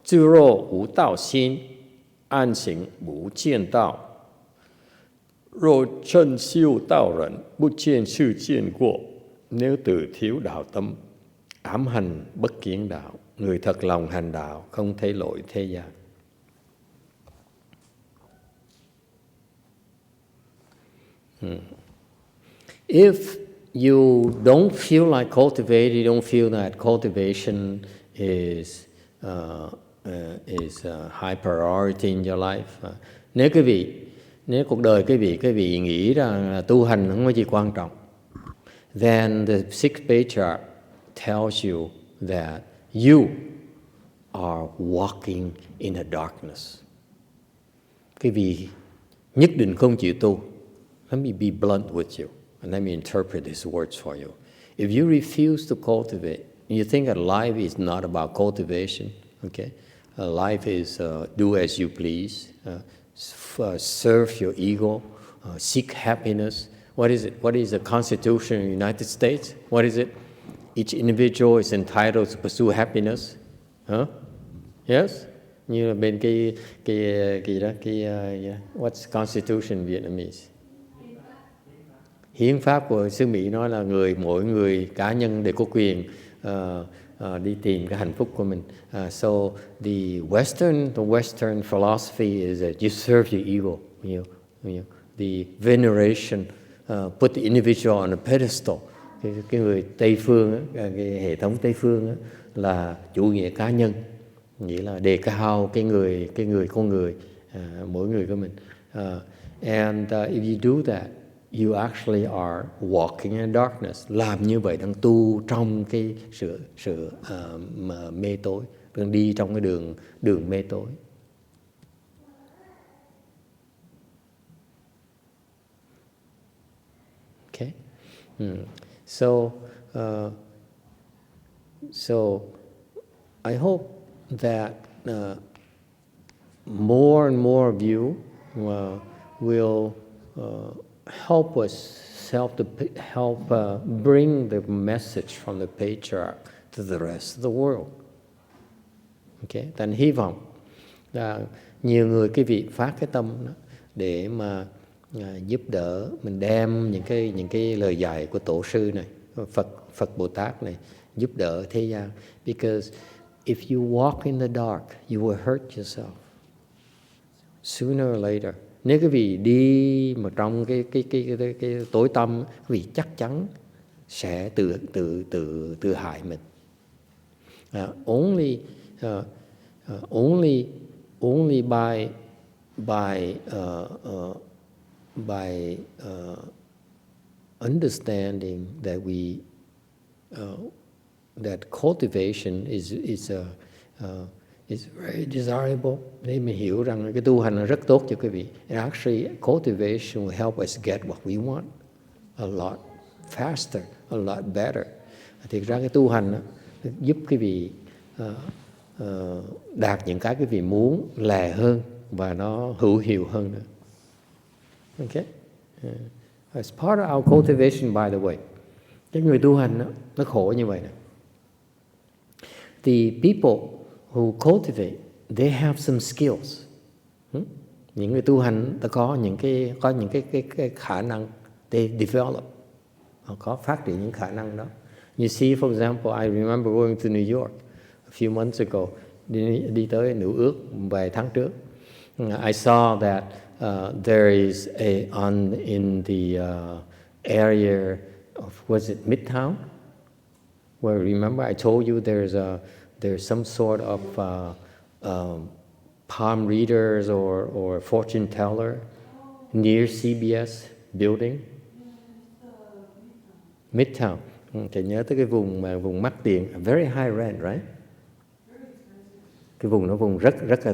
自若无道心，安行无间道。若真修道人，不见世见过。Nếu từ thiếu đạo tâm, ám hành bất kiến đạo, người thật lòng hành đạo không thấy lỗi thế gian. If you don't feel like cultivating, you don't feel that cultivation is high priority in your life. Nếu cuộc đời quý vị nghĩ rằng là tu hành không có gì quan trọng, then the sixth patriarch tells you that you are walking in a darkness. Quý vị nhất định không chịu tu. Let me be blunt with you, and let me interpret these words for you. If you refuse to cultivate, you think that life is not about cultivation, okay? Life is do as you please, serve your ego, seek happiness. What is it? What is the Constitution of the United States? What is it? Each individual is entitled to pursue happiness. Huh? Yes? Như là bên cái what's Constitution Vietnamese? Hiến pháp của xứ Mỹ nói là mỗi người cá nhân đều có quyền đi tìm cái hạnh phúc của mình. So the Western philosophy is that you serve your ego. The veneration, put the individual on a pedestal. Cái người Tây phương, cái hệ thống Tây phương là chủ nghĩa cá nhân, nghĩa là đề cao cái người con người, mỗi người của mình. And if you do that, you actually are walking in darkness. Làm như vậy đang tu trong cái sự mê tối, đang đi trong cái đường mê tối. Okay. So I hope that more and more of you will help us help bring the message from the patriarch to the rest of the world. Okay, thành hy vọng là nhiều người quý vị phát cái tâm đó để mà giúp đỡ mình đem những cái lời dạy của tổ sư này, Phật Bồ Tát này giúp đỡ thế gian. Because if you walk in the dark, you will hurt yourself sooner or later. Nếu quý vị đi mà trong cái tối tăm, quý vị chắc chắn sẽ tự hại mình. Only by understanding that that cultivation is very desirable. Để mình hiểu rằng cái tu hành là rất tốt cho quý vị. And actually, cultivation will help us get what we want a lot faster, a lot better. Thực ra cái tu hành giúp quý vị đạt những cái quý vị muốn lẹ hơn và nó hữu hiệu hơn nữa. Okay? It's part of our cultivation, by the way. Cái người tu hành nó khổ như vậy nè. The people who cultivate, they have some skills. Những người tu hành ta có những cái khả năng, they develop. Họ có phát triển những khả năng đó. You see, for example, I remember going to New York a few months ago. Đi tới New York vài tháng trước. I saw that there is in the area of, was it Midtown? Where, remember I told you there's some sort of palm readers or fortune teller near CBS building? Midtown. Thì nhớ tới cái vùng mắc tiền, very high rent, right? Cái vùng nó vùng rất là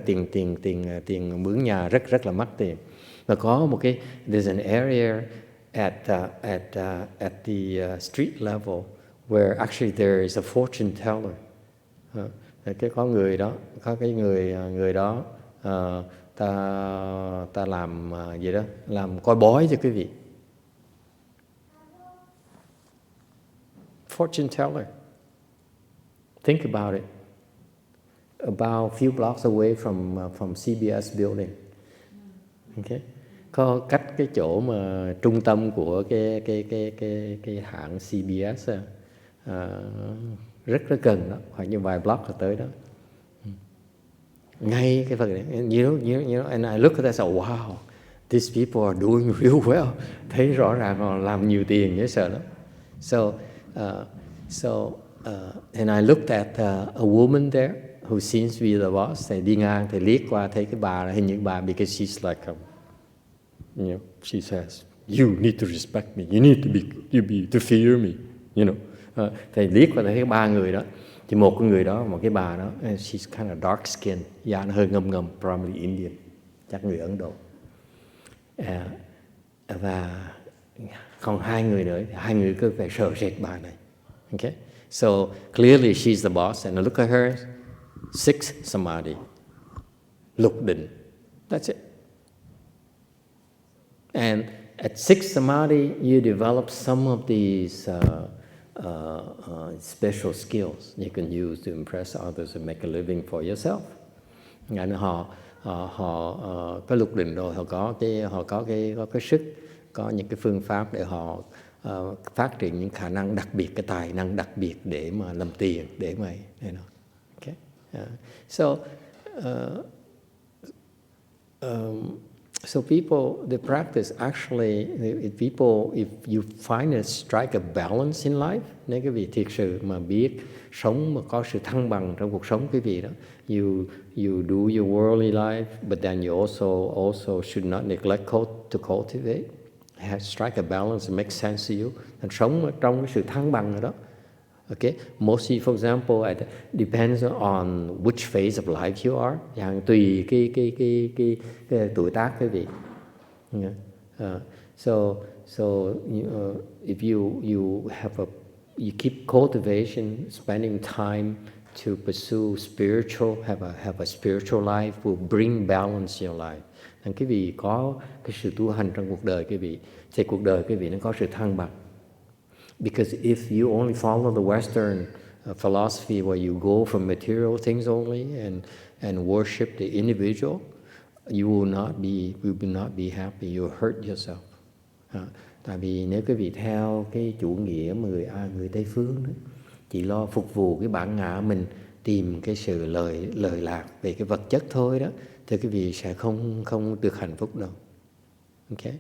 tiền mướn nhà rất là mắc tiền. Và có một cái, there's an area at the street level where actually there is a fortune teller. Cái có người đó, có cái người đó ta làm gì đó, làm coi bói cho quý vị. Fortune teller. Think about it. About a few blocks away from CBS building. Okay. Có cách cái chỗ mà trung tâm của cái hãng CBS rất gần đó, khoảng như vài block là tới đó. Ngay cái phần này, you know, and I look at that and say, wow, these people are doing real well. Thấy rõ ràng họ làm nhiều tiền dễ sợ lắm. And I looked at a woman there who seems to be the boss. Thì đi ngang thì liếc qua thấy cái bà, hình như bà, because she's like, you know, she says, you need to respect me, you need to fear me, you know. Thì liếc qua thấy cái ba người đó, thì một cái người đó, một cái bà đó, she's kind of dark skin, da nó hơi ngâm, probably Indian, chắc người Ấn Độ. Và còn hai người nữa, hai người cứ phải sợ sệt bà này. Okay, so clearly she's the boss, and look at her, 6 samadhi, lục định, that's it. And at 6 samadhi, you develop some of these special skills you can use to impress others and make a living for yourself. And họ có lục định rồi, họ có cái sức, có những cái phương pháp để họ phát triển những khả năng đặc biệt, cái tài năng đặc biệt để mà làm tiền, để mà, you know. Okay. So people, the practice actually, if you find strike a balance in life, nếu quý vị thiệt sự mà biết sống mà có sự thăng bằng trong cuộc sống quý vị đó, you do your worldly life, but then you also should not neglect to cultivate. Strike a balance, it makes sense to you. And sống trong cái sự thăng bằng rồi đó. Okay, mostly, for example, it depends on which phase of life you are. Tùy cái tuổi tác quý vị. If you keep cultivation, spending time to pursue spiritual, have a spiritual life will bring balance in your life. Nên quý vị có cái sự tu hành trong cuộc đời quý vị, thì cuộc đời quý vị nó có sự thăng bằng. Because if you only follow the Western philosophy where you go for material things only and worship the individual, you will not be happy. You will hurt yourself. Tại vì nếu quý vị theo cái chủ nghĩa mà người Tây phương đó, chỉ lo phục vụ cái bản ngã mình, tìm cái sự lợi lạc về cái vật chất thôi đó, thì quý vị sẽ không được hạnh phúc đâu. Okay?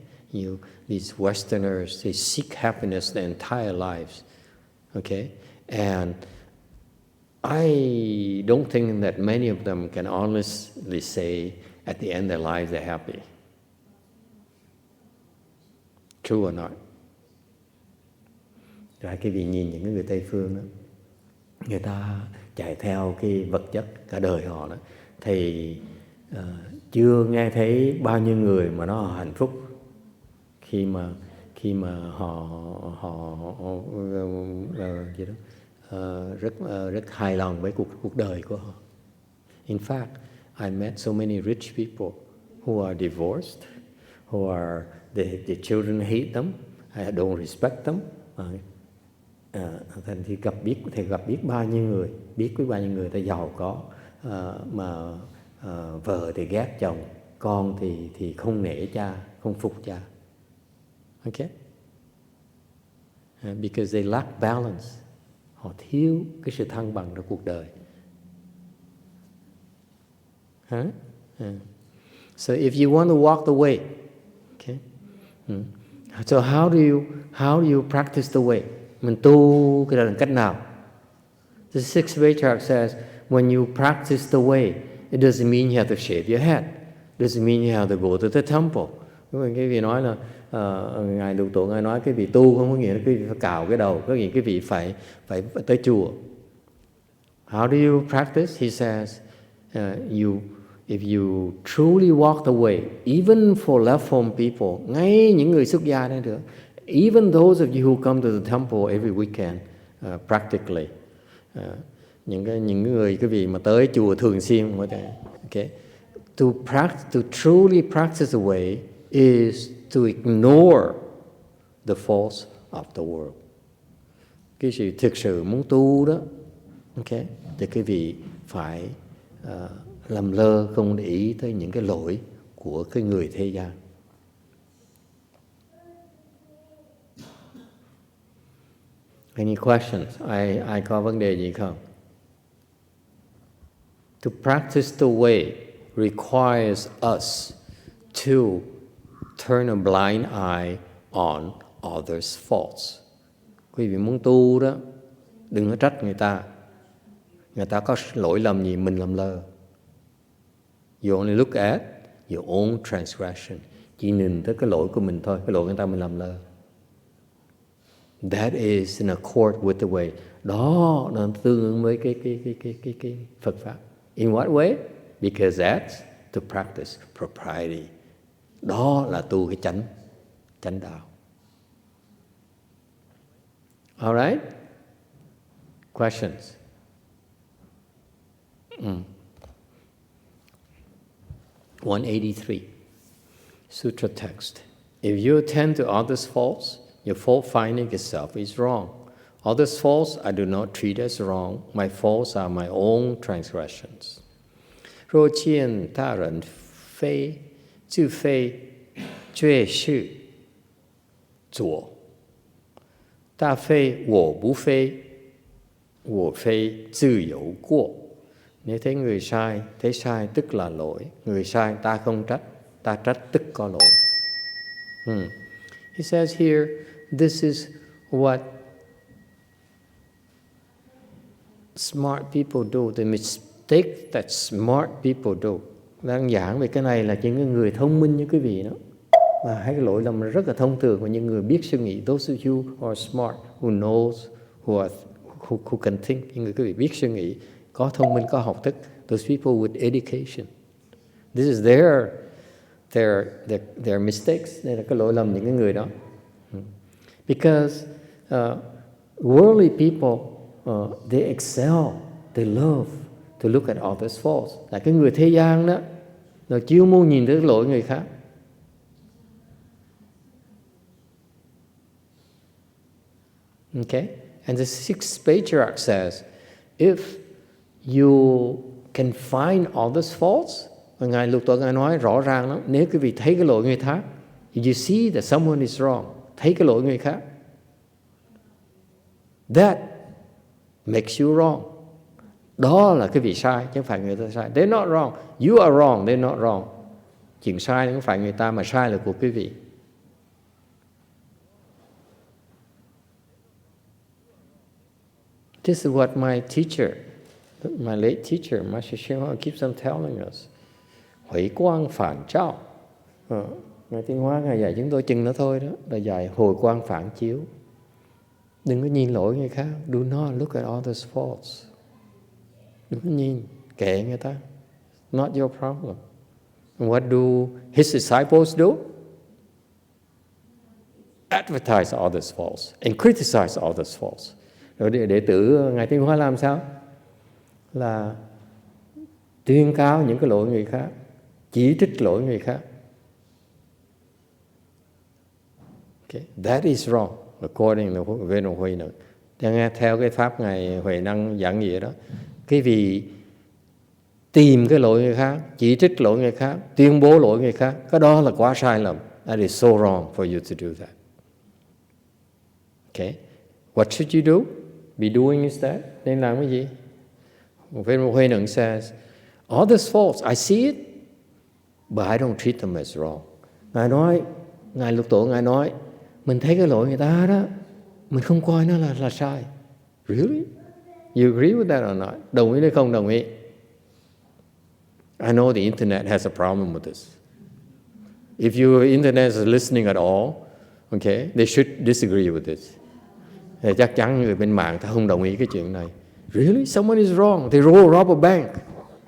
These Westerners, they seek happiness their entire lives. Okay? And I don't think that many of them can honestly say at the end of their lives they're happy. True or not? Rồi quý vị nhìn những người Tây phương đó, người ta chạy theo cái vật chất cả đời họ đó, thì chưa nghe thấy bao nhiêu người mà nó hạnh phúc khi mà họ gì đó, rất hài lòng với cuộc đời của họ. In fact, I met so many rich people who are divorced, who are the children hate them, I don't respect them. Thành thì gặp biết bao nhiêu người, biết bao nhiêu người ta giàu có, mà vợ thì ghét chồng, con thì không nể cha, không phục cha. Okay? Because they lack balance. Họ thiếu cái sự thăng bằng trong cuộc đời. So if you want to walk the way, okay? So how do you practice the way? Mình tu cái đó bằng cách nào? The sixth Patriarch says, when you practice the way, it doesn't mean you have to shave your head. It doesn't mean you have to go to the temple. Cái vị nói là ngài Lục Tổ ngài nói cái vị tu không có nghĩa là cái vị phải cạo cái đầu, có nghĩa cái vị phải tới chùa. How do you practice? He says, if you truly walk the way, even for left-home people, ngay những người xuất gia đấy được, even those of you who come to the temple every weekend, practically, những người quý vị mà tới chùa thường xuyên, okay, to truly practice the way is to ignore the faults of the world. Cái sự thực sự muốn tu đó, okay, thì quý vị phải làm lơ, không để ý tới những cái lỗi của cái người thế gian. Any questions? Ai có vấn đề gì không? To practice the way requires us to turn a blind eye on others' faults. Quý vị muốn tu đó, đừng có trách người ta. Người ta có lỗi lầm gì mình làm lơ. You only look at your own transgression. Chỉ nhìn tới cái lỗi của mình thôi, cái lỗi người ta mình làm lơ. That is in accord with the way. Đó là tương ứng với cái Phật pháp. In what way? Because that's to practice propriety. Đó là tu cái chánh đạo. All right? Questions? 183. Sutra text. If you attend to others' faults, your fault finding itself is wrong. Others' faults I do not treat as wrong. My faults are my own transgressions. 若见他人非自非却是左，大非我不非，我非自有过. Nếu thấy người sai, thấy sai tức là lỗi. Người sai ta không trách, ta trách tức có lỗi. He says here, this is what smart people do, the mistake that smart people do. Đang giảng về cái này là những người thông minh như quý vị đó. Và hai cái lỗi lầm rất là thông thường của những người biết suy nghĩ. Those of you who are smart, who knows, who can think, những người quý vị biết suy nghĩ, có thông minh, có học thức. Those people with education. This is their mistakes. Đây là cái lỗi lầm những cái người đó. Because worldly people, they excel, they love to look at others' faults. Là cái người thế gian đó, nó chưa muốn nhìn thấy lỗi người khác. Okay? And the sixth Patriarch says, if you can find others' faults, và Ngài Lục Tổ Ngài nói rõ ràng lắm, nếu quý vị thấy cái lỗi người khác, you see that someone is wrong, thấy cái lỗi người khác, that makes you wrong. Đó là cái vị sai, chứ không phải người ta sai. They're not wrong. You are wrong, they're not wrong. Chuyện sai không phải người ta, mà sai là của quý vị. This is what my teacher, my late teacher, Master YongHua keeps on telling us. Huệ quang phản trao. Ngài Tiên Hóa Ngài dạy chúng tôi chừng đó thôi đó, là dạy hồi quang phản chiếu. Đừng có nhìn lỗi người khác. Do not look at others' faults. Đừng có nhìn, kệ người ta. Not your problem. And what do his disciples do? Advertise others' faults and criticize others' faults. Rồi đệ tử Ngài Tiên Hóa làm sao? Là tuyên cáo những cái lỗi người khác, chỉ trích lỗi người khác. Okay. That is wrong, according to Wei Mountain. Theo cái pháp Ngài Huệ Năng giảng nghĩa đó, cái vị tìm cái lỗi người khác, chỉ trích lỗi người khác, tuyên bố lỗi người khác, cái đó là quá sai lầm. That is so wrong for you to do that. Okay. What should you do? Be doing instead. Nên làm cái gì? Wei Mountain says, others' faults, I see it, but I don't treat them as wrong. Ngài nói, Ngài Lục Tổ Ngài nói, mình thấy cái lỗi người ta đó, mình không coi nó là sai. Really? You agree with that or not? Đồng ý hay không đồng ý? I know the internet has a problem with this. If your internet is listening at all, okay, they should disagree with this. Thì chắc chắn người bên mạng ta không đồng ý cái chuyện này. Really? Someone is wrong. They rob a bank.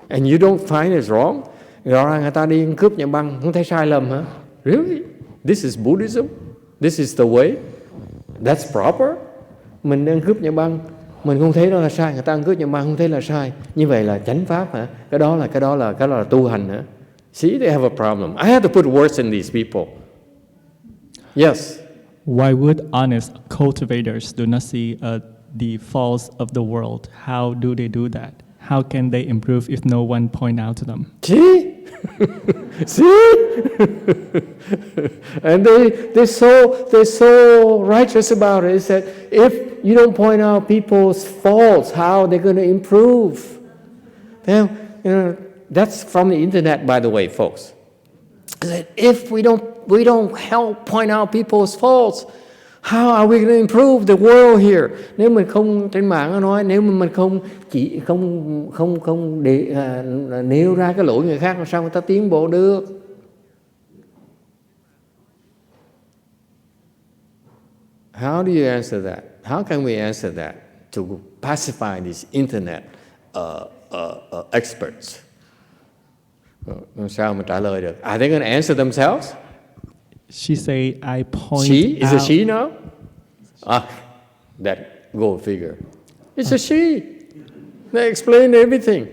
And you don't find it wrong? Rõ ràng người ta đi cướp nhà băng, không thấy sai lầm hả? Really? This is Buddhism? This is the way? That's proper? Mình đang cướp nhà băng, mình không thấy đó là sai, người ta ăn cướp nhà băng không thấy là sai. Như vậy là chánh pháp hả? Cái đó là tu hành hả? See, they have a problem. I have to put words in these people. Yes. Why would honest cultivators do not see the faults of the world? How do they do that? How can they improve if no one point out to them? See? See? And they're so righteous about it. They said, if you don't point out people's faults, how are they going to improve? Then, that's from the internet, by the way, folks. That if we don't help point out people's faults, how are we going to improve the world here? Nếu mình không, trên mạng nó nói, nếu mình không nêu ra cái lỗi người khác, làm sao người ta tiến bộ được? How do you answer that? How can we answer that to pacify these internet experts? Sao mà trả lời được? Are they going to answer themselves? She say, I point She? Is out... it she now? That go figure. It's a she. They explain everything.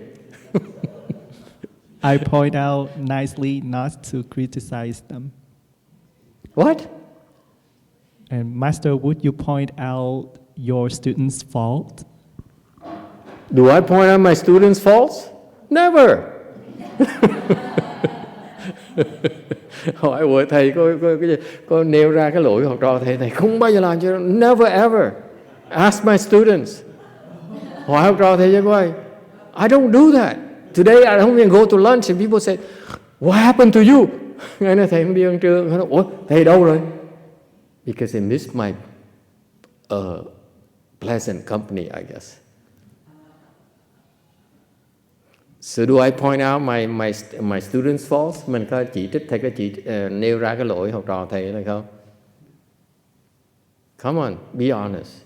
I point out nicely not to criticize them. What? And Master, would you point out your students' fault? Do I point out my students' faults? Never. Hỏi với thầy có nêu ra cái lỗi học trò thầy không bao giờ làm cho. Never ever. Ask my students. Hỏi học trò thầy cho coi. I don't do that. Today I don't even go to lunch and people say, what happened to you? Ngày nay thầy không đi ăn trưa. Nói, ủa thầy đâu rồi? Because they missed my pleasant company, I guess. So do I point out my students' faults? Mình có chỉ trích thầy, có nêu ra cái lỗi học trò thầy hay không? Come on, be honest.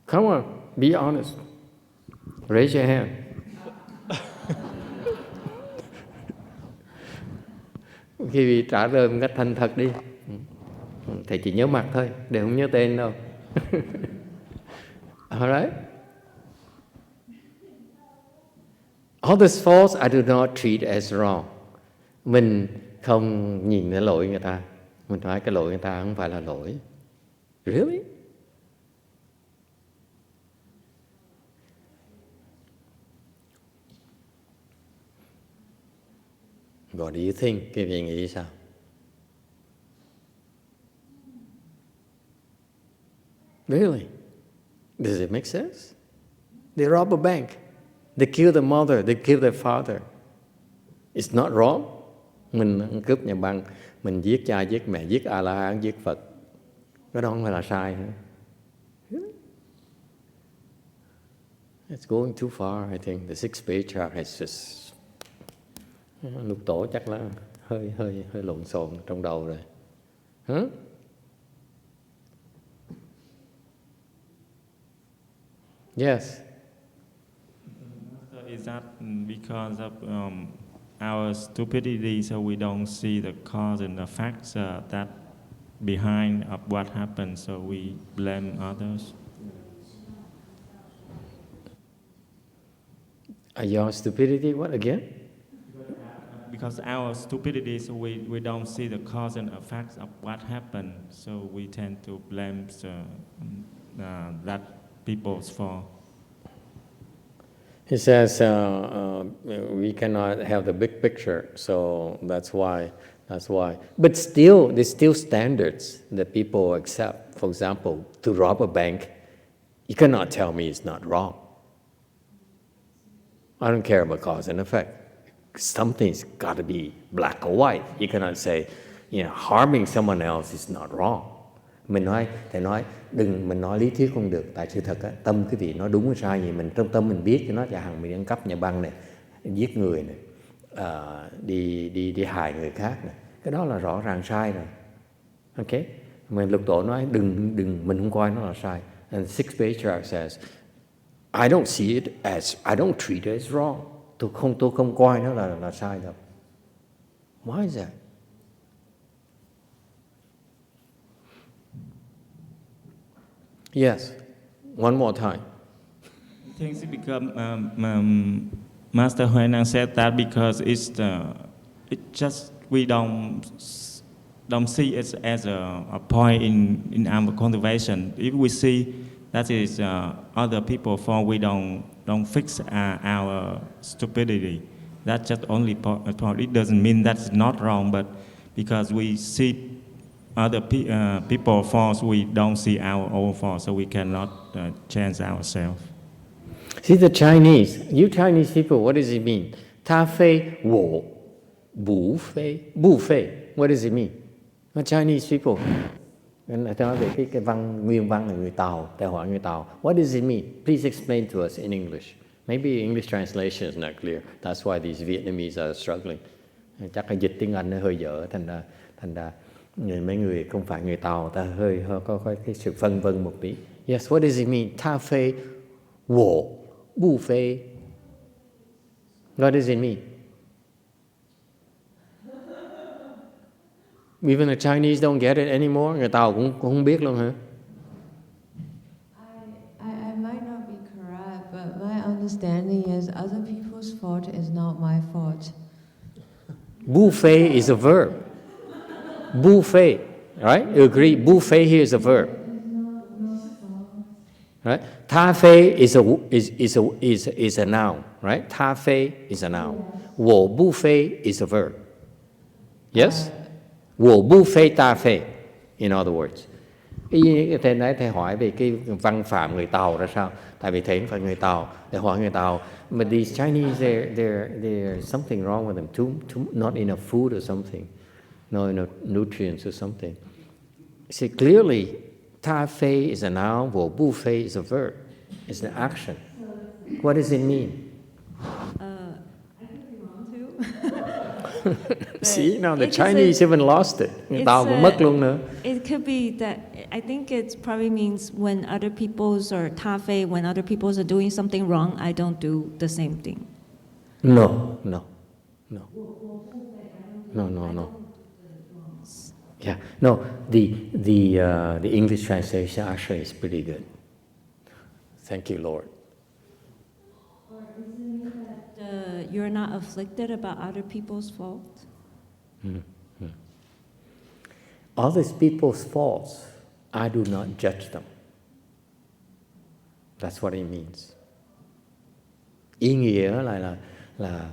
Come on, be honest. Raise your hand. Khi vì trả lời một cách thành thật đi. Thầy chỉ nhớ mặt thôi, để không nhớ tên đâu. Alright? Others' faults I do not treat as wrong. Mình không nhìn cái lỗi người ta. Mình nói cái lỗi người ta không phải là lỗi. Really? What do you think? Cái vị nghĩ sao? Really? Does it make sense? They rob a bank. They kill the mother. They kill their father. It's not wrong. Mình cướp nhà băng, mình giết cha, giết mẹ, giết A-la-hán, giết Phật. Cái đó không phải là sai hả? Really? It's going too far, I think. The sixth patriarch has just... Lục Tổ chắc là hơi lộn xộn trong đầu rồi. Huh? Yes. So is that because of our stupidity, so we don't see the cause and effects that behind of what happened, so we blame others? Your stupidity, what again? Because our stupidity, so we don't see the cause and effects of what happened, so we tend to blame that people's fault. He says we cannot have the big picture, so that's why. But still, there's still standards that people accept. For example, to rob a bank, you cannot tell me it's not wrong. I don't care about cause and effect. Something's got to be black or white. You cannot say, harming someone else is not wrong. Thầy nói, mình nói lý thuyết không được, tại sự thật tâm quý vị nói đúng hay sai gì, mình trong tâm mình biết cho nó chẳng hạn mình ăn cắp nhà băng này, giết người này, đi hại người khác này, cái đó là rõ ràng sai rồi. Ok? Mình lục tổ nói đừng mình không coi nó là sai. And Sixth Patriarch says, I don't treat it as wrong. Tôi không coi nó là sai đâu. Why is that? Yes. One more time. I think it become Master Huinang said that because we don't see it as a point in our conservation. If we see that is other people's fault, we don't fix our stupidity. That's just only part. It doesn't mean that's not wrong, but because we see other people's faults, we don't see our own faults, so we cannot change ourselves. See the Chinese, you Chinese people, what does it mean? Ta fei wo bu fei. What does it mean? The Chinese people. Nói về cái nguyên văn là người Tàu, Tài hỏi người Tàu. What does it mean? Please explain to us in English. Maybe English translation is not clear. That's why these Vietnamese are struggling. Chắc là dịch tiếng Anh nó hơi dở, thành ra mấy người không phải người Tàu, ta hơi có cái sự phân vân một tí. Yes, what does it mean? Ta phê wo bu phê. What does it mean? Even the Chinese don't get it anymore. Người Tàu cũng không biết luôn hả? I might not be correct, but my understanding is other people's fault is not my fault. Bu phê is a verb. Bu phê, right? You agree? Bu phê here is a verb, right? Ta phê is a noun, right? Ta phê is a noun. Wo bu phê is a verb. Yes. Wo bu phê ta phê. In other words, thầy hỏi về cái văn phạm người Tàu ra sao? Tại vì thầy không phải người Tàu, thầy hỏi người Tàu. But these Chinese, there's something wrong with them. Too not enough food or something. No enough nutrients or something. See, clearly, ta fei is a noun, wo bu fei is a verb. It's an action. What does it mean? I could be wrong too. See, now the Chinese even lost it. Người Tàu cũng mất luôn nữa. It could be that, I think it probably means when other people's, or ta fei, when other people's are doing something wrong, I don't do the same thing. No. Yeah, no. The English translation actually is pretty good. Thank you, Lord. Or is it mean that you're not afflicted about other people's fault? Mm-hmm. Other people's faults, I do not judge them. That's what it means. Ý nghĩa là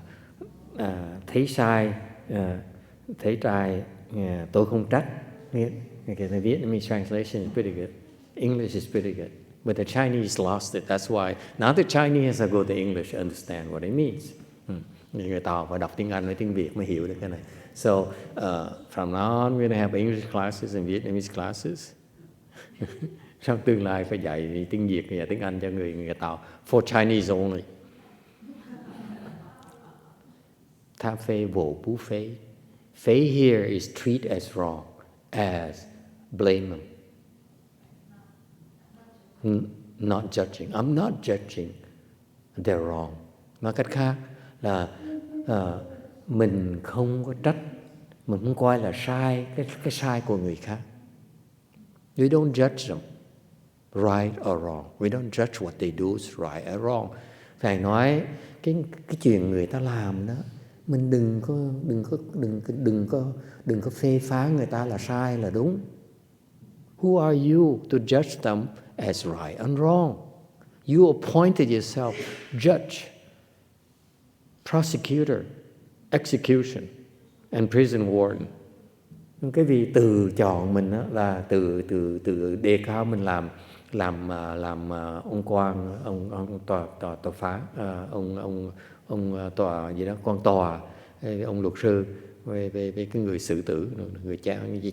thấy sai, thấy trai, tôi không trách. Okay, the Vietnamese translation is pretty good. English is pretty good. But the Chinese lost it. That's why now the Chinese are go to English to understand what it means. Người Tàu phải đọc tiếng Anh với tiếng Việt mới hiểu được cái này. So from now on, we're going to have English classes and Vietnamese classes. Trong tương lai phải dạy tiếng Việt và tiếng Anh cho người Tàu. For Chinese only. Ta phê vô bú phê. Phê here is treat as wrong, as blame them. not judging. I'm not judging. They're wrong. Nói cách khác là mình không có trách, mình không coi là sai cái sai của người khác. We don't judge them, right or wrong. We don't judge what they do is right or wrong. Thầy nói cái chuyện người ta làm đó, mình đừng có phê phán người ta là sai là đúng. Who are you to judge them as right and wrong? You appointed yourself judge, prosecutor, execution, and prison warden. Cái vị từ chọn mình đó là từ đề cao mình làm ông quan, ông tòa phán, ông tòa gì đó, quan tòa, ông luật sư, về cái người xử tử, người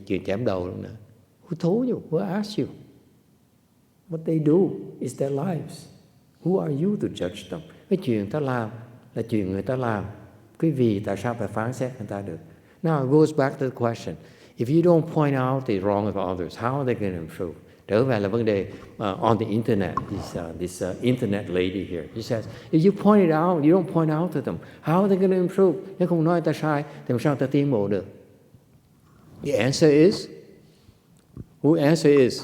chuyện chém đầu luôn nữa. Who told you? Who asked you? What they do is their lives. Who are you to judge them? Cái chuyện ta làm là chuyện người ta làm. Quý vị tại sao phải phán xét người ta được? Now it goes back to the question. If you don't point out the wrong of others, how are they going to improve? Trở về là vấn đề on the internet. This internet lady here, she says, if you point it out, you don't point out to them, how are they going to improve? Nếu không nói ta sai, thì làm sao ta tiến bộ được? The answer is, who answer is?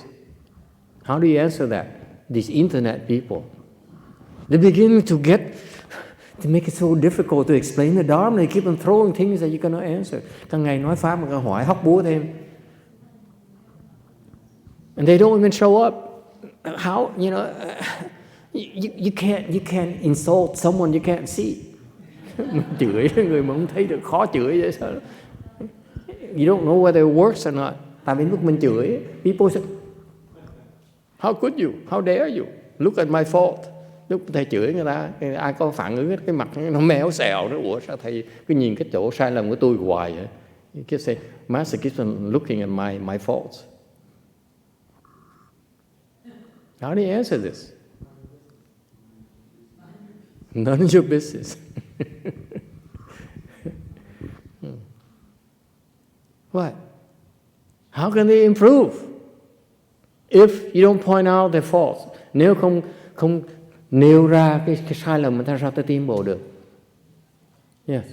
How do you answer that? These internet people, they're beginning to make it so difficult to explain the Dharma. They keep on throwing things that you cannot answer. Càng ngày nói pháp mà càng hỏi hóc búa thêm. And they don't even show up. How, you know, you can't insult someone you can't see. Chửi người mà không thấy được, khó chửi vậy sao? You don't know whether it works or not. Tại vì lúc mình chửi, people say, how could you? How dare you? Look at my fault. Lúc thầy chửi người ta, ai có phản ứng cái mặt nó méo xẹo, nó ủa sao thầy cứ nhìn cái chỗ sai lầm của tôi hoài vậy? You can say, Master keeps on looking at my faults. How do you answer this? None of your business. What? How can they improve if you don't point out their faults? Nếu không nêu ra cái sai lầm, ta sao ta tiến bộ được? Yes.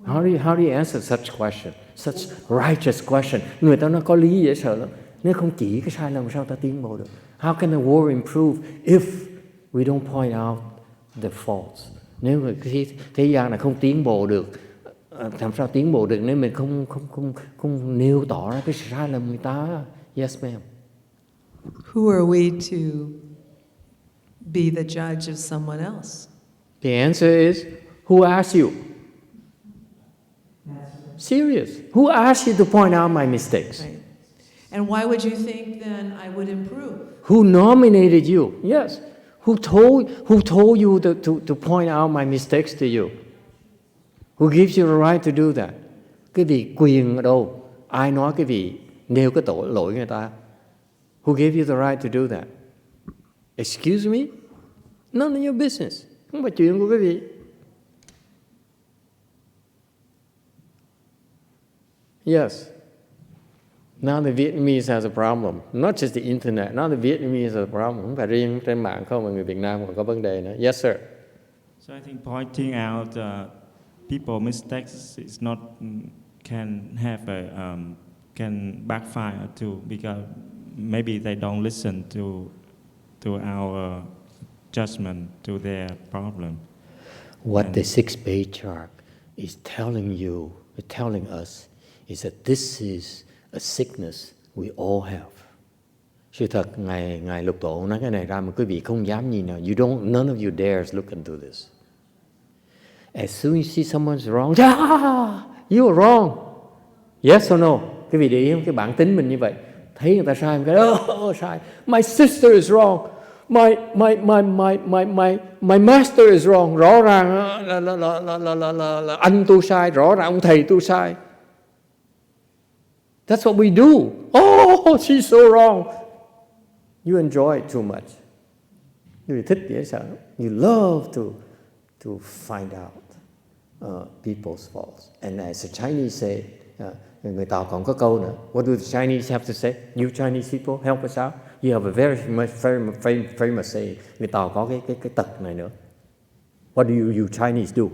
How do you answer such question? Such righteous question. Người ta nó có lý dễ sợ lắm. Nếu không chỉ cái sai lầm, sao ta tiến bộ được? How can the world improve if we don't point out the faults? Nếu mà thế gian này không tiến bộ được, làm sao tiến bộ được nếu mình không nêu tỏ ra cái sai lầm người ta? Yes, ma'am. Who are we to be the judge of someone else? The answer is, who asked you? Serious. Who asked you to point out my mistakes? Right. And why would you think then I would improve? Who nominated you? Yes. Who told you to point out my mistakes to you? Who gives you the right to do that? Cái vị quyền ở đâu? Ai nói cái vị nêu cái tội lỗi người ta? Who gave you the right to do that? Excuse me? None of your business. Không phải chuyện của quý vị. Yes. Now the Vietnamese has a problem. Not just the internet. Now the Vietnamese has a problem. Không phải riêng trên mạng không mà người Việt Nam còn có vấn đề nữa. Yes, sir. So I think pointing out people mistakes is not can have a can backfire too, because maybe they don't listen to our judgment to their problem. What the sixth patriarch is telling us is that this is a sickness we all have. Sự thật, ngài Lục Tổ nói cái này ra mà quý vị không dám nhìn nào. None of you dares look into this. As soon as you see someone's wrong, you are wrong. Yes or no? Quý vị để ý không? Cái bản tính mình như vậy. Thấy người ta sai, mình cái sai. My sister is wrong. My master is wrong. Rõ ràng là anh tôi sai, rõ ràng ông thầy tôi sai. That's what we do. Oh, she's so wrong. You enjoy it too much. You thích dễ sợ. You love to find out people's faults. And as the Chinese say, người Tàu còn có câu nữa. What do the Chinese have to say? You Chinese people, help us out. You have a very famous saying. Người Tàu có cái tật này nữa. What do you Chinese do?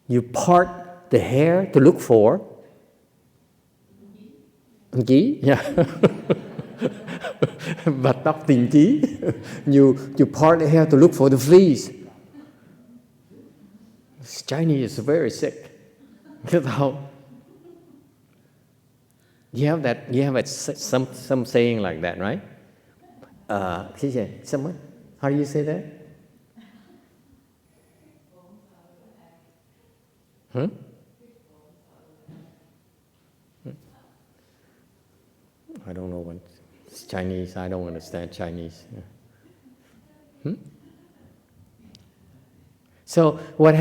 You part the hair to look for chí. Yeah. Và tóc tìm chí. You part the hair to look for the fleas. Chinese is very sick. You know. You have some saying like that, right? Someone, how do you say that? I don't know what it's Chinese. I don't understand Chinese. So what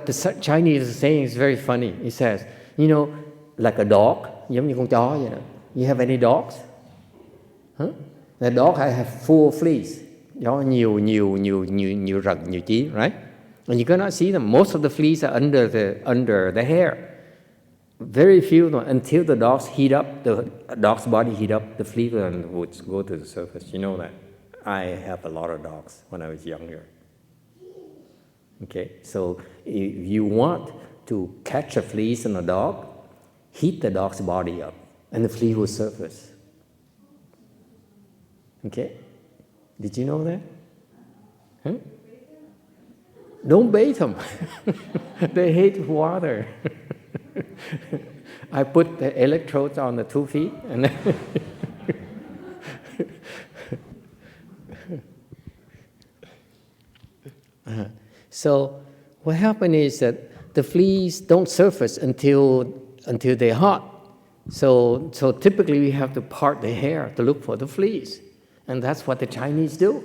the Chinese is saying is very funny. It says, you know, like a dog, giống như con chó vậy đó. You have any dogs? The dog I have full of fleas. Đó, nhiều rận, nhiều chí, right? And you cannot see them. Most of the fleas are under the hair. Very few until the dogs heat up, the dog's body heat up, the fleas would go to the surface. You know that. I have a lot of dogs when I was younger. Okay, so if you want to catch a fleas in a dog, heat the dog's body up, and the flea will surface. Okay, did you know that? Don't bathe them. They hate water. I put the electrodes on the 2 feet, and then so what happened is that the fleas don't surface until they're hot. So typically we have to part the hair to look for the fleas, and that's what the Chinese do.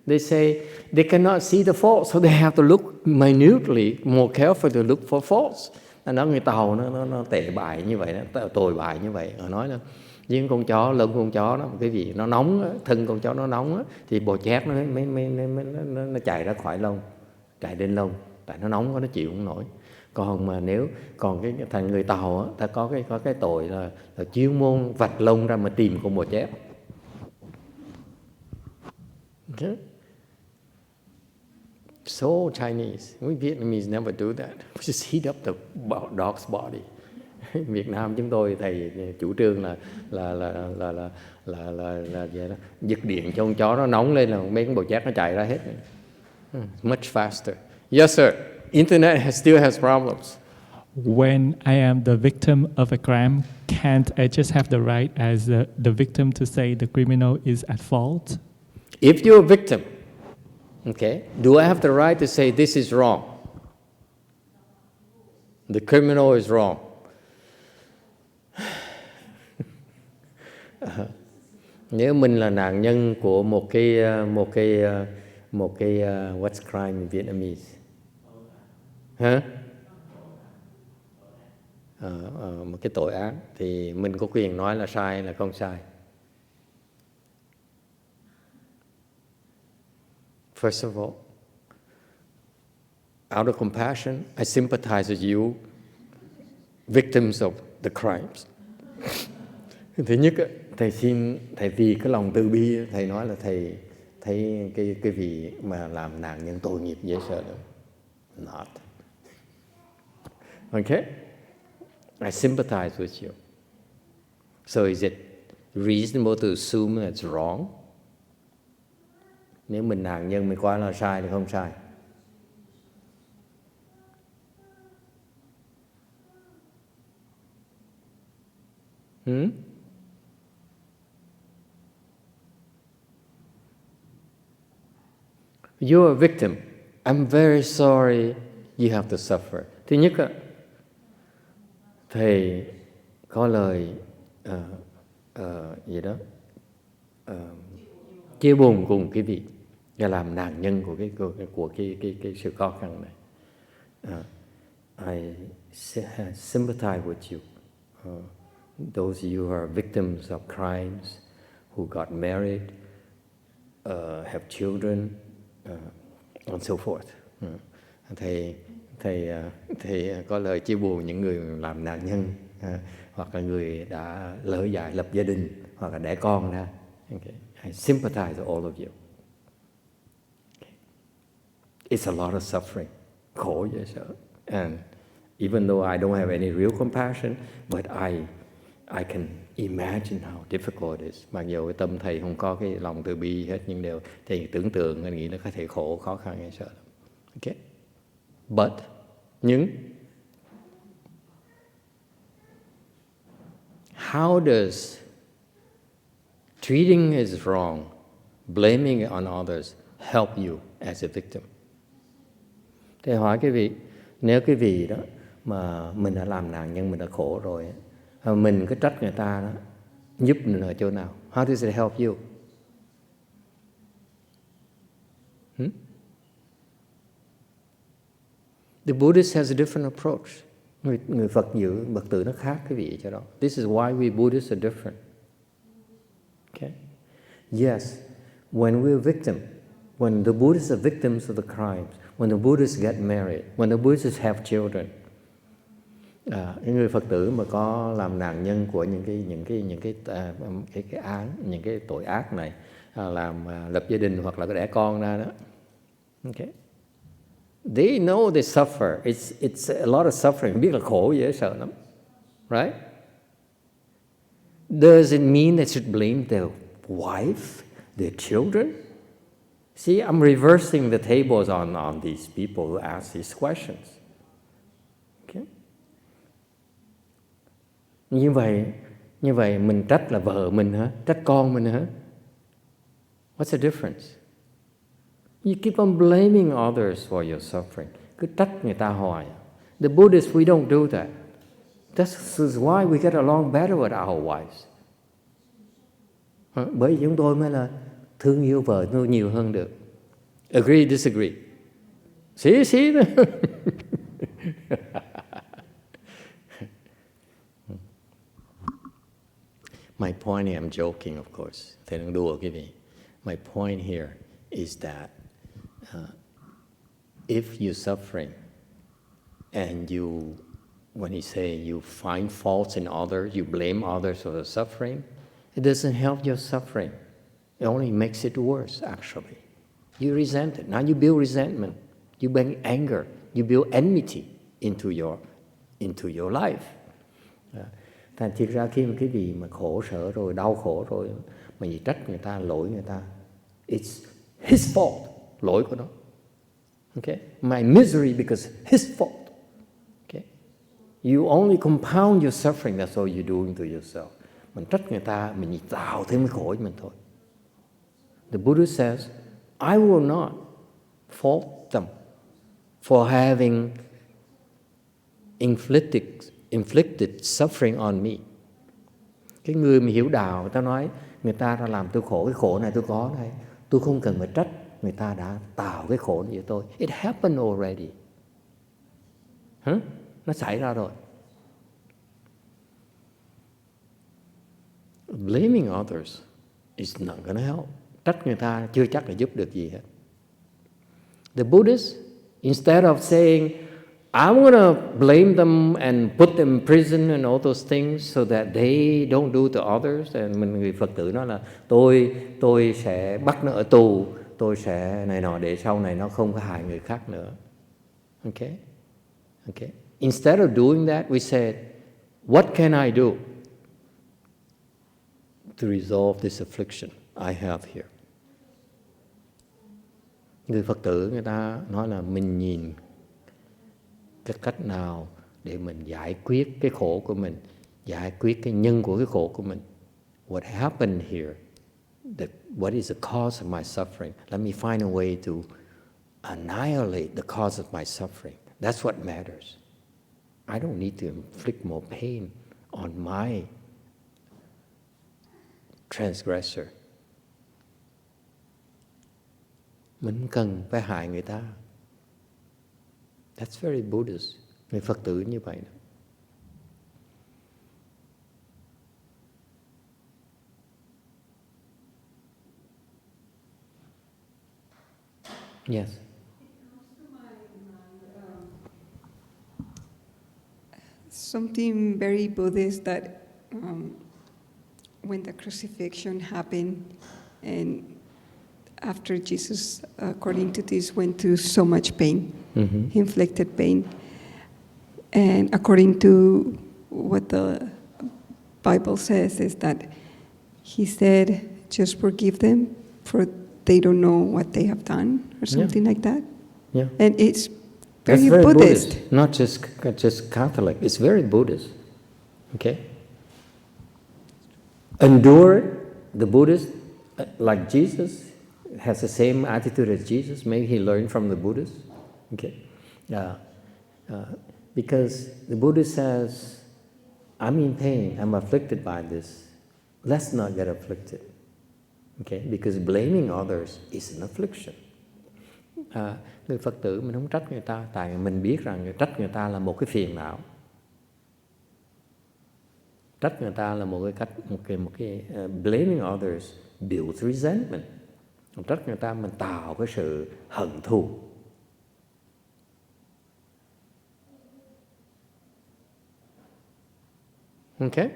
They say they cannot see the faults, so they have to look minutely, more carefully to look for faults. Nó người Tàu nó tệ bại như vậy, nó tồi bại như vậy. Họ nói là với con chó, lưng con chó nó cái gì nó nóng, thân con chó nó nóng thì bò chét nó chạy ra khỏi lông, chạy lên lông, tại nó nóng quá nó chịu không nổi. Còn mà nếu cái thằng người Tàu ta có cái tội là chuyên môn vạch lông ra mà tìm con bò chét. Okay. So Chinese, we Vietnamese never do that. We just heat up the dog's body. Việt Nam chúng tôi thầy chủ trương là vậy đó, giật điện cho con chó nó nóng lên là mấy con bò chét nó chạy ra hết. Much faster. Yes, sir. Internet still has problems. When I am the victim of a crime, can't I just have the right as the victim to say the criminal is at fault? If you're a victim, okay, do I have the right to say this is wrong? The criminal is wrong. Nếu mình là nạn nhân của một cái what's crime in Vietnamese? Một cái tội ác thì mình có quyền nói là sai hay là không sai. First of all, out of compassion, I sympathize with you, victims of the crimes. Thứ nhất, thầy vì cái lòng từ bi, thầy nói là thầy thấy cái vị mà làm nạn nhân tội nghiệp dễ sợ lắm. Not. Okay? I sympathize with you. So is it reasonable to assume that's wrong? Nếu mình nạn nhân mình quá là sai thì không sai. You're a victim. I'm very sorry you have to suffer. Thứ nhất, thầy có lời gì đó chia buồn cùng quý vị và làm nạn nhân của cái sự khó khăn này. I sympathize with you. Those of you who are victims of crimes, who got married, have children, and so forth. thầy có lời chia buồn những người làm nạn nhân, hoặc là người đã lỡ dại lập gia đình hoặc là đẻ con ra. Okay. I sympathize with all of you. Okay. It's a lot of suffering, khổ dễ sợ. And even though I don't have any real compassion, but I can imagine how difficult it is. Mặc dù cái tâm thầy không có cái lòng từ bi hết, nhưng đều thầy tưởng tượng, anh nghĩ nó có thể khổ, khó khăn, dễ sợ lắm. Okay. But nhưng how does treating is wrong, blaming it on others help you as a victim? Thầy hỏi quý vị, nếu quý vị đó mà mình đã làm nạn nhân, mình đã khổ rồi, mình cứ trách người ta đó, giúp mình ở chỗ nào? How does it help you? The Buddhist has a different approach. Người Phật tử nó khác cái vị chỗ đó. This is why we Buddhists are different. Okay? Yes, when we're victim, when the Buddhists are victims of the crimes, when the Buddhists get married, when the Buddhists have children, những người Phật tử mà có làm nạn nhân của những cái án, những cái tội ác này, làm lập gia đình hoặc là có đẻ con ra đó. Okay? They know they suffer. It's a lot of suffering. Biết là khổ dễ sợ lắm. Right? Does it mean they should blame their wife, their children? See, I'm reversing the tables on these people who ask these questions. Okay? Như vậy mình trách là vợ mình hả? Trách con mình hả? What's the difference? You keep on blaming others for your suffering. Cứ trách người ta hoài. The Buddhists, we don't do that. This is why we get along better with our wives. Bởi vì chúng tôi mới là thương yêu vợ tôi nhiều hơn được. Agree, disagree? See? My point here, I'm joking, of course. Thầy đang đùa quý vị. My point here is that if you're suffering and when you say you find faults in others, you blame others for the suffering, it doesn't help your suffering. It only makes it worse, actually. You resent it. Now you build resentment. You bring anger. You build enmity into your life. Thành thực ra khi mà cái gì mà khổ sở rồi, đau khổ rồi, mà gì trách người ta, lỗi người ta, it's his fault, lỗi của nó. Okay? My misery because his fault. Okay? You only compound your suffering, that's all you're doing to yourself. Mình trách người ta, mình tạo thêm cái khổ cho mình thôi. The Buddha says, I will not fault them for having inflicted suffering on me. Cái người mà hiểu đạo, người ta nói, người ta đã làm tôi khổ, cái khổ này tôi có này, tôi không cần phải trách, người ta đã tạo cái khổ này cho tôi. It happened already. Nó xảy ra rồi. Blaming others is not going to help. Trách người ta chưa chắc là giúp được gì hết. The Buddhists, instead of saying, I'm going to blame them and put them in prison and all those things so that they don't do to others. And mình người Phật tử nói là tôi sẽ bắt nó ở tù, tôi sẽ này nọ để sau này nó không có hại người khác nữa. Okay? Instead of doing that, we said, what can I do to resolve this affliction I have here? Người Phật tử người ta nói là mình nhìn cái cách nào để mình giải quyết cái khổ của mình, giải quyết cái nhân của cái khổ của mình. What happened here? What is the cause of my suffering? Let me find a way to annihilate the cause of my suffering. That's what matters. I don't need to inflict more pain on my transgressor. Mình cần phải hại người ta. That's very Buddhist. Người Phật tử như vậy đó. Yes. It comes to my mind something very Buddhist that when the crucifixion happened and after Jesus, according to this, went through so much pain, he inflicted pain. And according to what the Bible says is that he said, just forgive them for they don't know what they have done or something like that. Yeah. And it's That's very very Buddhist. Buddhist, not just Catholic. It's very Buddhist. Okay? Endure it. The Buddhist, like Jesus, has the same attitude as Jesus. Maybe he learned from the Buddhist. Okay? Because the Buddhist says, I'm in pain, I'm afflicted by this. Let's not get afflicted. Okay? Because blaming others is an affliction. Người Phật tử mình không trách người ta, tại mình biết rằng trách người ta là một cái phiền não. Trách người ta là một cái blaming others builds resentment. Trách người ta mình tạo cái sự hận thù. Okay?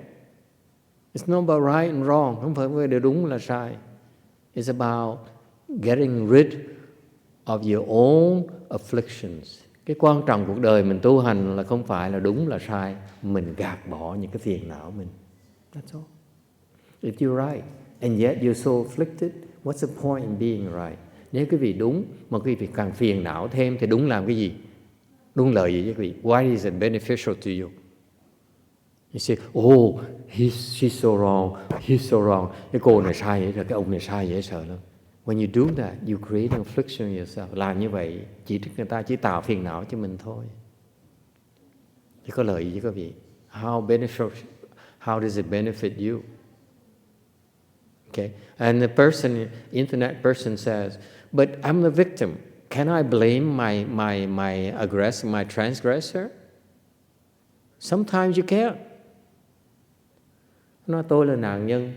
It's not about right and wrong. Không phải về điều đúng là sai. It's about getting rid of your own afflictions. Cái quan trọng cuộc đời mình tu hành là không phải là đúng là sai, mình gạt bỏ những cái phiền não mình. That's all. If you're right and yet you're so afflicted, what's the point in being right? Nếu quý vị đúng mà quý vị càng phiền não thêm thì đúng làm cái gì? Đúng lợi gì với quý vị? Why is it beneficial to you? You say, oh, she's so wrong, he's so wrong. Cái cô này sai vậy, cái ông này sai dễ sợ lắm. When you do that, you create an affliction yourself. Làm như vậy, chỉ trích người ta chỉ tạo phiền não cho mình thôi. Chứ có lợi gì quý vị? How does it benefit you? Okay, and the person, internet person says, but I'm the victim. Can I blame my aggressor, my transgressor? Sometimes you can't. Nói tôi là nạn nhân,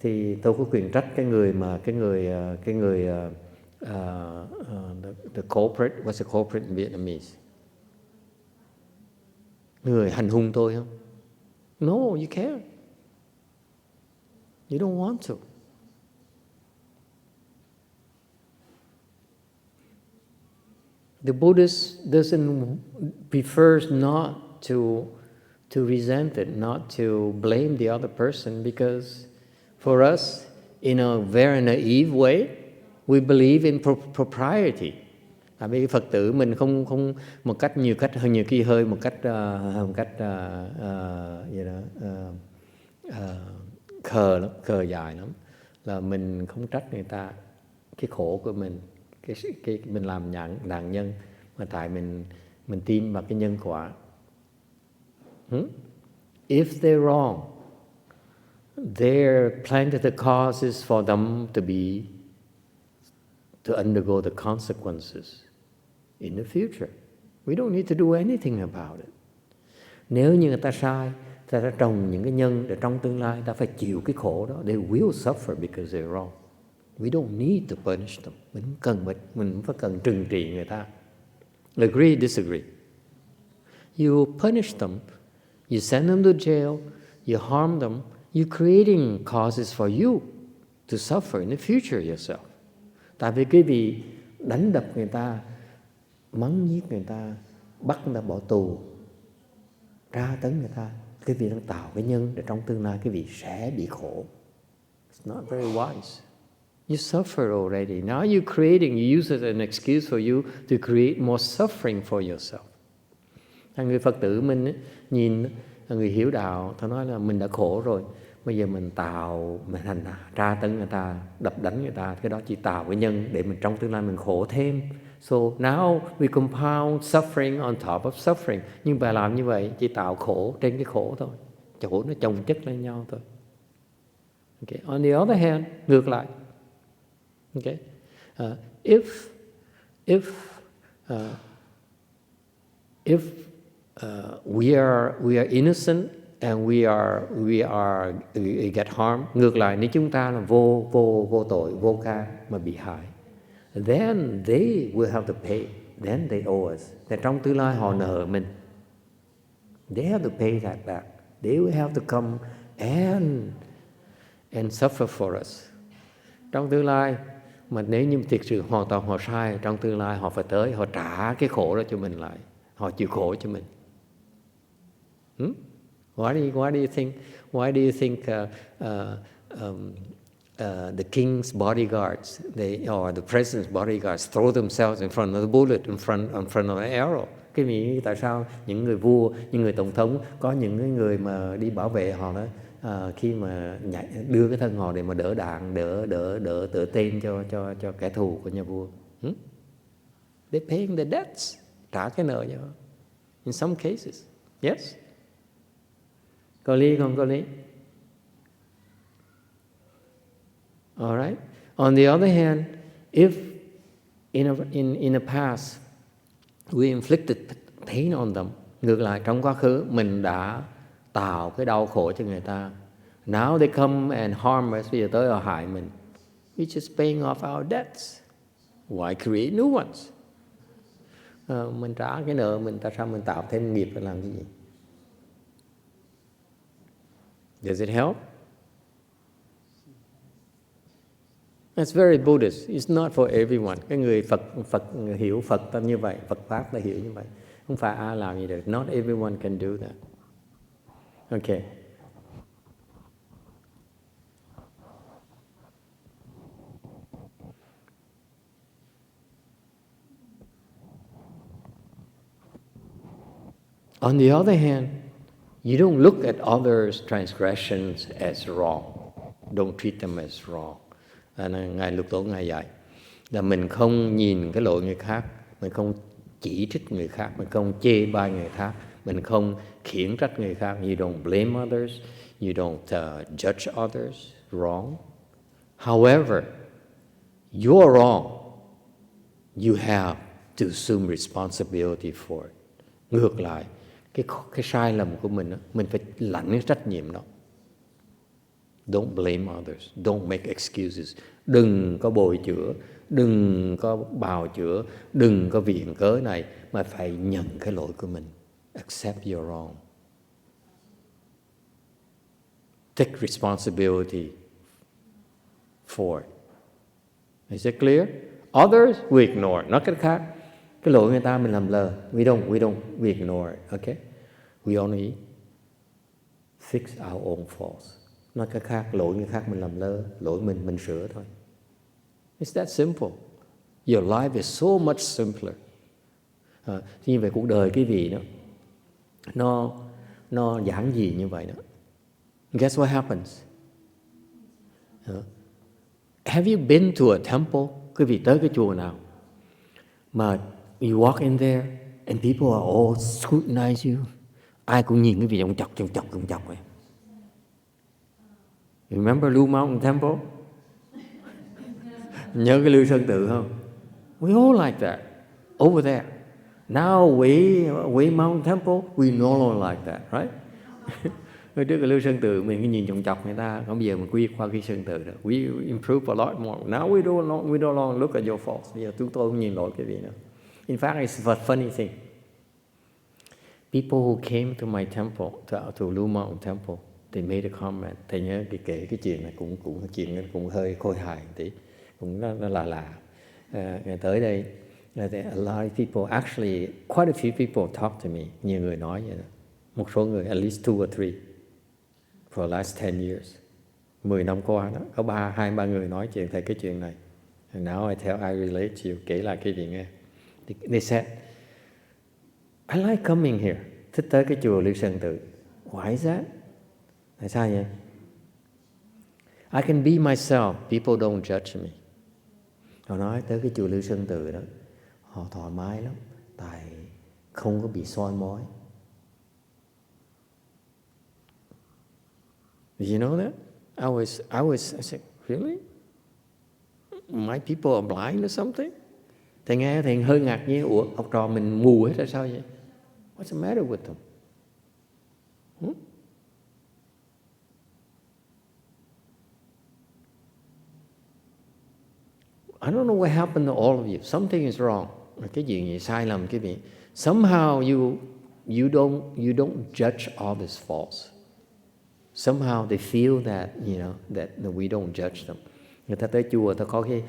thì tôi có quyền trách cái người the culprit. What's the culprit in Vietnamese? Người hành hung tôi không? No, you can't. You don't want to. The Buddhist prefers not to resent it, not to blame the other person, because for us, in a very naive way, we believe in propriety. Vì Phật tử mình không một cách nhiều khi hơi một cách khờ dài lắm, là mình không trách người ta cái khổ của mình, cái mình làm nạn nhân, mà tại mình tin vào cái nhân quả. If they're wrong, they're planted the causes for them to undergo the consequences in the future. We don't need to do anything about it. Nếu như người ta sai, ta đã trồng những cái nhân để trong tương lai ta phải chịu cái khổ đó. They will suffer because they're wrong. We don't need to punish them. Mình phải cần trừng trị người ta. Agree, disagree. You punish them, you send them to jail, you harm them, you're creating causes for you to suffer in the future yourself. Tại vì quý vị đánh đập người ta, mắng giết người ta, bắt người ta bỏ tù, tra tấn người ta, quý vị đang tạo cái nhân để trong tương lai quý vị sẽ bị khổ. It's not very wise. You suffer already. Now you're creating, you use it as an excuse for you to create more suffering for yourself. Người Phật tử mình nhìn người hiểu đạo, ta nói là mình đã khổ rồi, bây giờ mình hành tra tấn người ta, đập đánh người ta, cái đó chỉ tạo cái nhân để mình trong tương lai mình khổ thêm. So now we compound suffering on top of suffering. Nhưng bà làm như vậy chỉ tạo khổ trên cái khổ thôi, khổ nó chồng chất lên nhau thôi. Okay. On the other hand, ngược lại. Okay. If we are innocent and we get harmed, ngược lại nếu chúng ta là vô tội, vô can mà bị hại, then they will have to pay, then they owe us. Thì trong tương lai họ nợ mình. They have to pay that back. They will have to come and suffer for us. Trong tương lai, mà nếu như thực sự hoàn toàn họ sai, trong tương lai họ phải tới, họ trả cái khổ đó cho mình lại. Họ chịu khổ cho mình. Why do you think the king's bodyguards, or the president's bodyguards throw themselves in front of the bullet, in front of an arrow? Cái vì tại sao những người vua, những người tổng thống có những người mà đi bảo vệ họ đó, khi mà đưa cái thân họ để mà đỡ đạn, đỡ tên cho kẻ thù của nhà vua. They're paying the debts, trả cái nợ cho họ. In some cases, yes. Có lý không có lý? All right. On the other hand, if in the past we inflicted pain on them, ngược lại trong quá khứ mình đã tạo cái đau khổ cho người ta. Now they come and harm us, bây giờ tới họ hại mình. We're just paying off our debts. Why create new ones? Mình trả cái nợ mình, tại sao mình tạo thêm nghiệp để làm cái gì? Does it help? It's very Buddhist. It's not for everyone. Cái người Phật hiểu Phật ta như vậy, Phật pháp ta hiểu như vậy. Không phải ai làm gì được. Not everyone can do that. Okay. On the other hand, you don't look at others' transgressions as wrong. Don't treat them as wrong. Ngài Lục Tổ Ngài dạy là mình không nhìn cái lỗi người khác, mình không chỉ trích người khác, mình không chê bai người khác, mình không khiển trách người khác. You don't blame others, you don't judge others wrong. However, you're wrong. You have to assume responsibility for it. Ngược lại, cái sai lầm của mình phải lãnh cái trách nhiệm đó. Don't blame others. Don't make excuses. Đừng có bồi chữa, đừng có bào chữa, đừng có viện cớ này, mà phải nhận cái lỗi của mình. Accept your wrong. Take responsibility for it. Is it clear? Others we ignore. Nói cách khác, cái lỗi người ta mình làm lờ. We ignore it. Okay? We only fix our own faults. Nói cách khác, lỗi người khác mình làm lơ, lỗi mình sửa thôi. It's that simple. Your life is so much simpler. Như vậy cuộc đời cái vị đó, nó giản dị như vậy đó. Guess what happens? Have you been to a temple? Quý vị tới cái chùa nào mà you walk in there and people are all scrutinize you. Ai cũng nhìn cái vị chồng chọc vậy. You remember Wei Mountain Temple? Nhớ cái Lưu Sơn Tự không? We all like that. Over there. Now Wei Mountain Temple, we no longer like that, right? Hồi trước cái Lưu Sơn Tự mình cứ nhìn chồng chọc người ta, còn bây giờ mình quy qua cái Sơn Tự đó. We improve a lot more. Now we don't longer look at your faults. Bây giờ chúng tôi không nhìn lỗi cái gì nữa. In fact, it's a funny thing. People who came to my temple, to Wei Mountain Temple, they made a comment. Thầy nhớ kể cái chuyện này cũng hơi khôi hài một tí, cũng nó lạ. Tới đây, a lot of people, actually, quite a few people talk to me. Nhiều người nói vậy đó. Một số người, at least 2 or 3, for the last 10 years. 10 năm qua đó, có 2-3 người nói chuyện thầy cái chuyện này. And now I relate to you, kể lại cái gì nghe. They said, I like coming here. Thích tới cái chùa Lưu Sơn Tự. Why is that? Tại sao vậy? I can be myself. People don't judge me. Họ nói tới cái chùa Lưu Sơn Tự đó, họ thoải mái lắm, tại không có bị soi mói. Did you know that? I said, really? My people are blind or something? Thầy nghe thầy hơi ngạc nhiên. Ủa, học trò mình mù hết hay sao vậy? What's the matter with them? I don't know what happened to all of you. Something is wrong. Cái gì sai lầm cái gì. Somehow you don't judge others' faults. Somehow they feel that that we don't judge them. Người ta tới chùa, ta có cái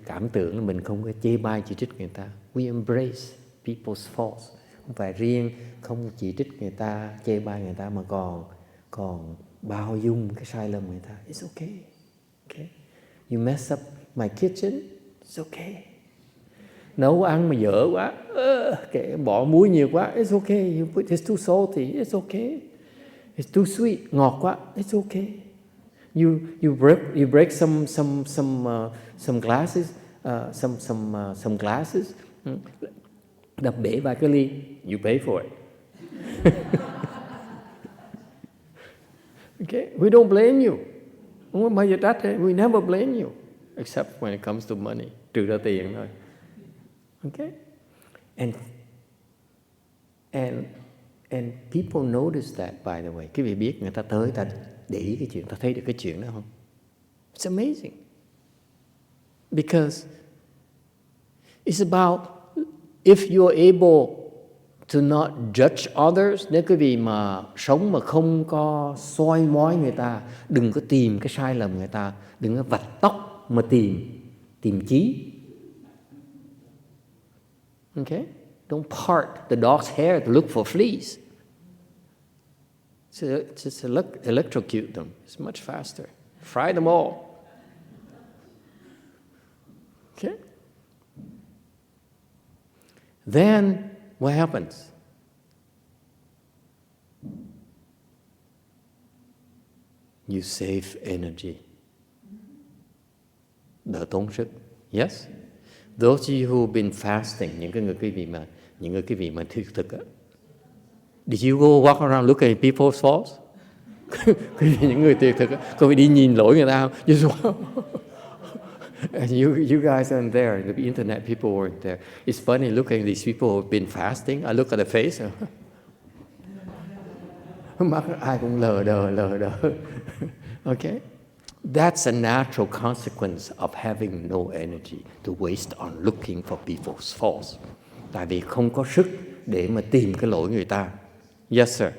cảm tưởng là mình không có chê bai chỉ trích người ta. We embrace people's faults. Không phải riêng không chỉ trích người ta, chê bai người ta, mà còn bao dung cái sai lầm người ta. It's okay. Okay. You mess up my kitchen, it's okay. Nấu ăn mà dở quá, bỏ muối nhiều quá, it's okay. You put it's too salty, it's okay. It's too sweet, ngọt quá, it's okay. You break some glasses, some glasses, đập bể vài cái ly, you pay for it. Okay, we don't blame you. Không có bao giờ trách, we never blame you, except when it comes to money, trừ ra tiền thôi. Okay, and people notice that, by the way. Quý vị biết người ta tới, ta để ý cái chuyện, ta thấy được cái chuyện đó không? It's amazing. Because it's about if you're able to not judge others. Nếu quý vị mà sống mà không có soi mói người ta, đừng có tìm cái sai lầm người ta, đừng có vạch tóc mà tìm chí. Okay? Don't part the dog's hair to look for fleas. Just electrocute them. It's much faster. Fry them all. Okay? Then what happens? You save energy. Đỡ tốn sức. Yes? Those of you who've been fasting, những người quý vị mà thực á, did you go walk around look at people's faults? Những người tuyệt thực á, có phải đi nhìn lỗi người ta không? And you guys aren't there. The internet people weren't there. It's funny looking at these people who've been fasting. I look at the face. Mắt ai cũng lờ đờ. Okay? That's a natural consequence of having no energy to waste on looking for people's faults. Tại vì không có sức để mà tìm cái lỗi người ta. Yes, sir.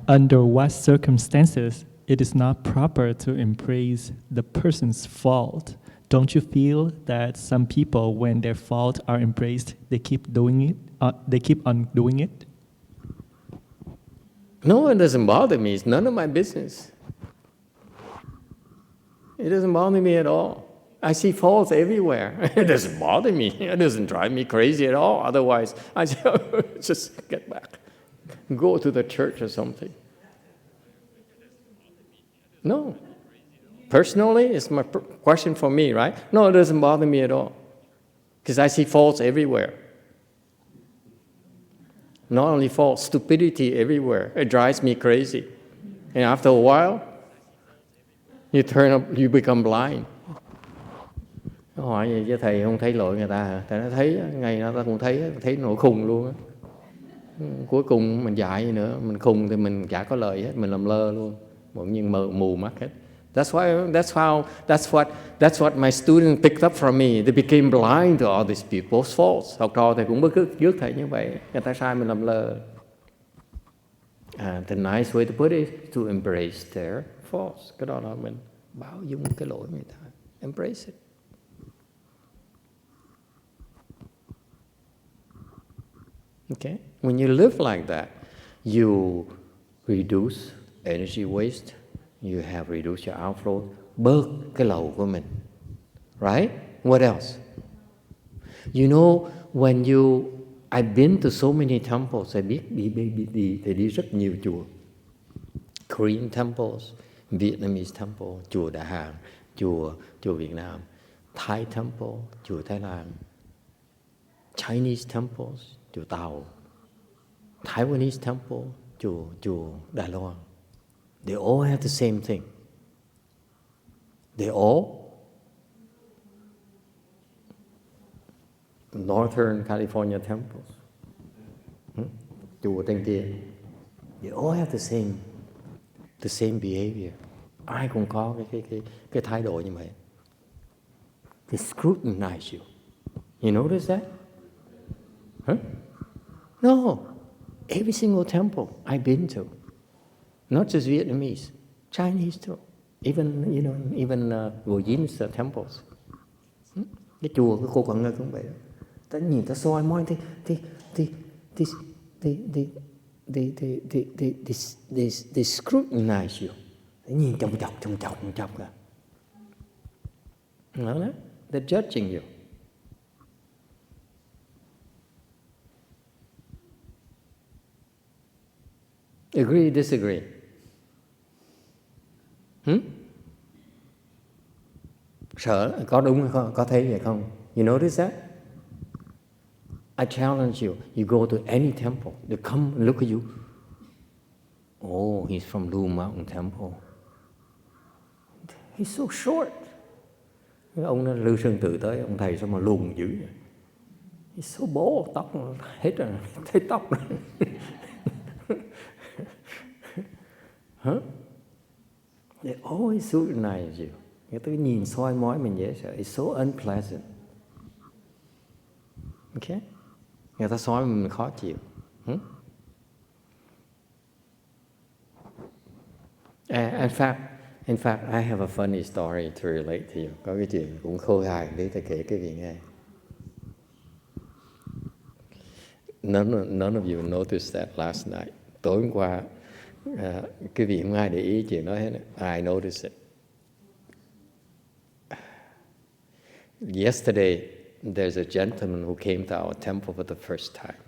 Under what circumstances it is not proper to embrace the person's fault? Don't you feel that some people, when their faults are embraced, they keep doing it? They keep on doing it? No, it doesn't bother me. It's none of my business. It doesn't bother me at all. I see faults everywhere. It doesn't bother me. It doesn't drive me crazy at all. Otherwise, I just get back. Go to the church or something. No. Personally, it's my question for me, right? No, it doesn't bother me at all. Because I see faults everywhere. Not only faults, stupidity everywhere. It drives me crazy. And after a while, you become blind. Hỏi vậy chứ thầy không thấy lỗi người ta hả? Thầy nói thấy, ngày nào ta cũng thấy nỗi khùng luôn á. Cuối cùng mình dạy gì nữa, mình khùng thì mình chả có lời hết, mình làm lơ luôn, bỗng nhiên mù mắt hết. That's what my students picked up from me. They became blind to all these people's faults. Học trò thì cũng rước thầy như vậy, người ta sai mình làm lơ. And the nice way to put it is to embrace their faults. Cái đó là mình bao dung cái lỗi người ta, embrace it. Okay? When you live like that, you reduce energy waste, you have reduced your outflow, bớt cái lầu của mình. Right? What else? You know, I've been to so many temples, I biết đi rất nhiều chùa. Korean temples, Vietnamese temple, chùa Đà Hàn, chùa Việt Nam, Thai temple, chùa Thái Lan, Chinese temples, chùa Tàu, Taiwanese temple, chùa Đài Loan. They all have the same thing. They all Northern California temples, chùa Tây Tiên. They all have the same behavior. Ai cũng có cái thái độ như vậy. They scrutinize you. You notice that? Huh? No. Every single temple I've been to, not just Vietnamese, Chinese too. Even Buddhist temples. Cái chùa của cô Quảng Ngân cũng vậy đó. Ta nhìn ta soi mói they scrutinize you. They nhìn chồng chọc cả. No, they're judging you. Agree, disagree? Sợ, có đúng hay không? Có thấy vậy không? You notice that? I challenge you. You go to any temple, they come and look at you. Oh, he's from Wei Mountain Temple. He's so short. Ông Lưu Sơn Tự tới, ông thầy sao mà lùn dữ vậy? He's so bald, tóc hết rồi, thấy tóc rồi. Huh? They always scrutinize you. Người ta nhìn soi mói mình dễ sợ. It's so unpleasant. Okay? Người ta soi mình khó chịu. In fact, I have a funny story to relate to you. Có cái chuyện cũng khôi hài để ta kể cái vị nghe. None of you noticed that last night. Tối hôm qua, cái vị không ai để ý chuyện đó hết. I noticed it. Yesterday, there's a gentleman who came to our temple for the first time.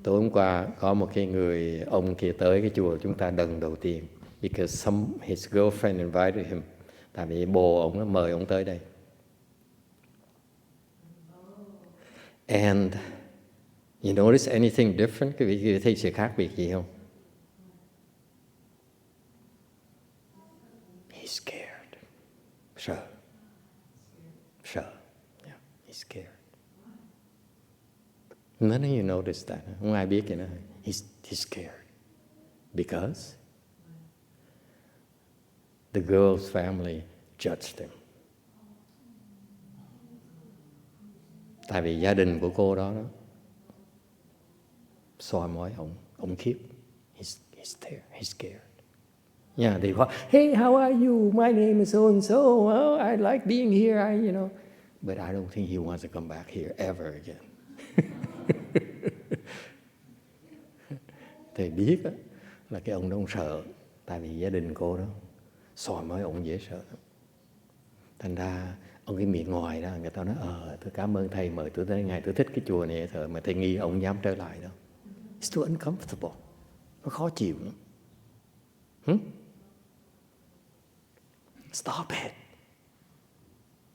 Tối hôm qua có một cái người ông kia tới cái chùa chúng ta lần đầu tiên, because his girlfriend invited him. Tại vì bồ ông nó mời ông tới đây. And you notice anything different? Cái vị thấy sự khác biệt gì không? He's scared. Sợ. Yeah, he's scared. None of you noticed that. Không ai biết vậy nữa. He's scared. Because the girl's family judged him. Tại vì gia đình của cô đó soi mói ông khiếp. He's there. He's scared. Yeah, they go, hey, how are you? My name is so and so. Oh, I like being here. But I don't think he wants to come back here ever again. Thầy biết đó, là cái ông đó ông sợ. Tại vì gia đình cô đó soi mói ông dễ sợ. Thành ra ông cái miệng ngoài đó, người ta nói tôi cảm ơn thầy mời tôi tới ngày tôi thích cái chùa này thôi, mà thầy nghi ông dám trở lại đâu. It's too uncomfortable. Nó khó chịu nữa. Stop it.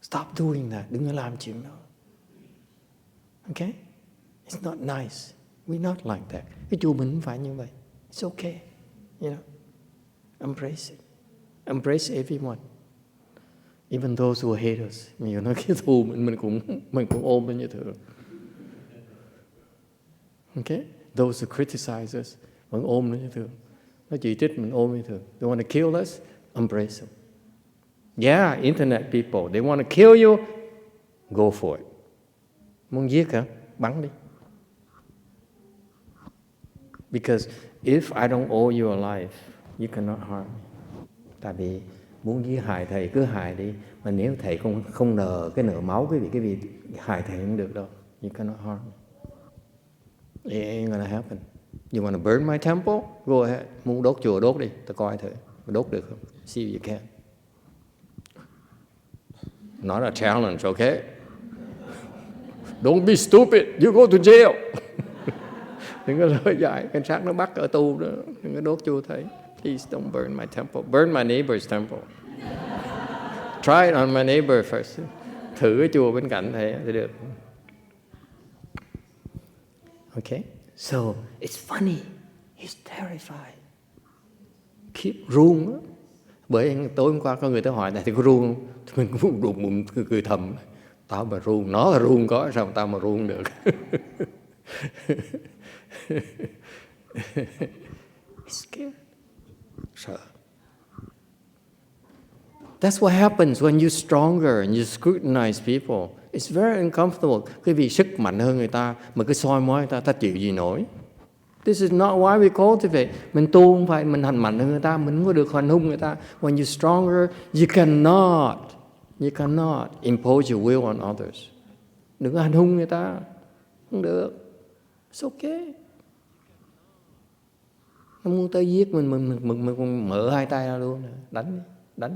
Stop doing that. Đừng có làm chuyện đó. Okay? It's not nice. We're not like that. Cái chùa mình không phải như vậy. It's okay. Embrace it. Embrace everyone. Even those who hate us. Mình nói cái thù mình cũng ôm lên như thường. Okay? Those who criticize us, vẫn ôm lên như thường. Nó chỉ trích mình ôm như thường. They want to kill us, embrace them. Yeah, internet people, they want to kill you, go for it. Muốn giết hả? Bắn đi. Because if I don't owe you a life, you cannot harm me. Tại vì muốn giết hại thầy cứ hại đi, mà nếu thầy không nợ cái nợ máu cái vị hại thầy không được đâu. You cannot harm me. It ain't gonna happen. You want to burn my temple? Go ahead. Muốn đốt chùa đốt đi, ta coi thử. Đốt được không? See if you can. Not a challenge, okay? Don't be stupid. You go to jail. Đừng có lời dạy. Cảnh sát nó bắt ở tù đó. Đừng có đốt chùa thầy. Please don't burn my temple. Burn my neighbor's temple. Try it on my neighbor first. Thử cái chùa bên cạnh thầy thì được. Okay? So, it's funny. He's terrified. Keep run. Bởi tối hôm qua có người tới hỏi này thì có run không? Mình cũng run, cười thầm. Tao mà run, nó là run có, sao mà tao mà run được? He's scared. Sợ. That's what happens when you're stronger and you scrutinize people. It's very uncomfortable. Cái vị sức mạnh hơn người ta mà cứ soi mói người ta, ta chịu gì nổi. This is not why we cultivate. Mình tu không phải mình hành mạnh hơn người ta, mình không có được hành hung người ta. When you're stronger, you cannot impose your will on others. Đừng có hành hung người ta, không được. It's okay. Không muốn tới giết mình mở hai tay ra luôn, đánh đi.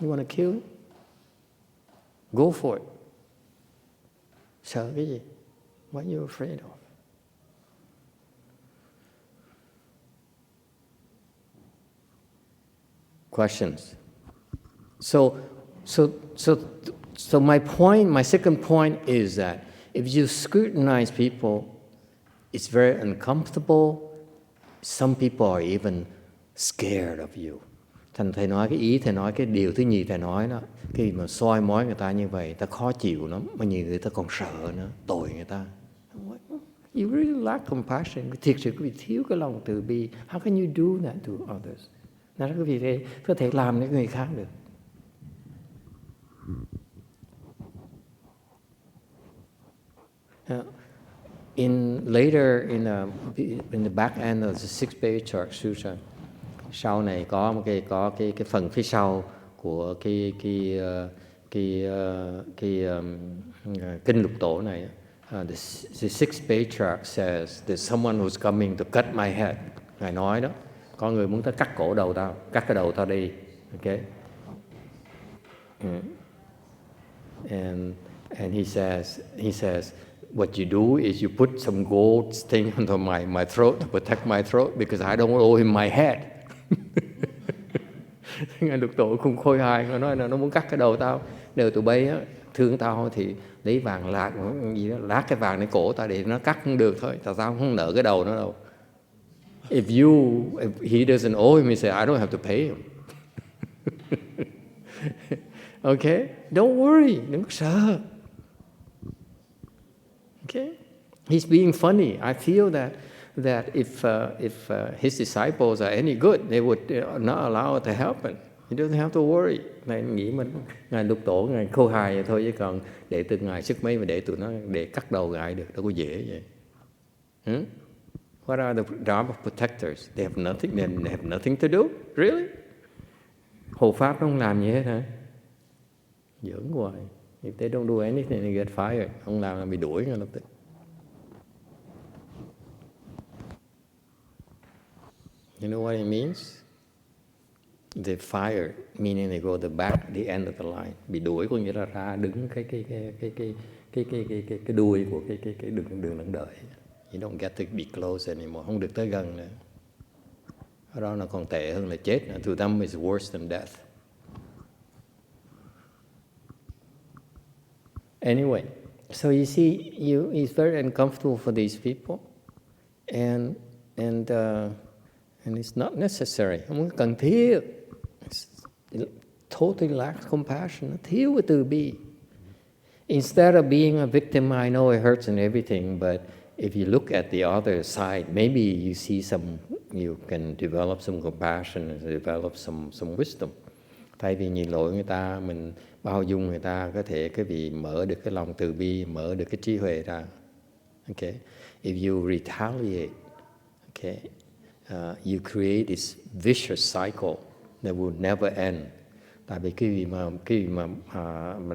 You want to kill him? Go for it. Sợ cái gì? What are you afraid of? Questions? So my second point is that if you scrutinize people, it's very uncomfortable. Some people are even scared of you. Thành thầy nói cái ý, thầy nói cái điều thứ nhì thầy nói đó, khi mà soi mói người ta như vậy, ta khó chịu lắm, mà nhiều người ta còn sợ nữa, tội người ta. You really lack compassion. Thiệt sự quý vị thiếu cái lòng từ bi. How can you do that to others? Nói quý vị có thể làm cho người khác được. Later in the back end of the sixth Patriarch Sutra, sau này có cái phần phía sau của cái kinh lục tổ này. The sixth Patriarch says there's someone who's coming to cut my head. Ngài nói đó, có người muốn tới cắt cổ đầu tao, cắt cái đầu tao đi. Okay. And he says, what you do is you put some gold thing onto my throat to protect my throat because I don't owe him my head. Ngài lục tổ khung khôi hài, nó nói là nó muốn cắt cái đầu tao. Nếu tụi bay á, thương tao thì lấy vàng lát gì đó, lát cái vàngในcổ tao để nó cắt không được thôi. Tao không nợ cái đầu nó đâu. If he doesn't owe him, he say, I don't have to pay him. Okay? Don't worry, đừng có sợ. Okay? He's being funny. I feel that if his disciples are any good, they would not allow it to happen. You don't have to worry. Ngài nghĩ Ngài lục tổ, Ngài khô hài vậy thôi, chứ còn để từ Ngài sức mấy mà để tụi nó để cắt đầu Ngài được, đâu có dễ vậy. What are the job of protectors? They have nothing to do. Really? Hộ pháp nó không làm gì hết hả? Giỡn hoài. If they don't do anything, they get fired. Không làm là bị đuổi ngay lập tức. You know what it means? They fired, meaning they go the back, the end of the line. Bị đuổi có nghĩa là ra đứng cái đuôi của cái đường lẫn đợi. You don't get to be close anymore. Không được tới gần nữa. Đó nó còn tệ hơn là chết. To them is worse than death. Anyway, so you see, it's very uncomfortable for these people, and it's not necessary. Không cần thiết. It totally lacks compassion. Nó thiếu cái từ bi. Instead of being a victim, I know it hurts and everything, but if you look at the other side, maybe you see you can develop some compassion and develop some wisdom. Thay vì nhìn lỗi người ta, mình bao dung người ta, có thể cái vị mở được cái lòng từ bi, mở được cái trí huệ ra. Okay? If you retaliate, okay, you create this vicious cycle that will never end. Tại vì cái vị mà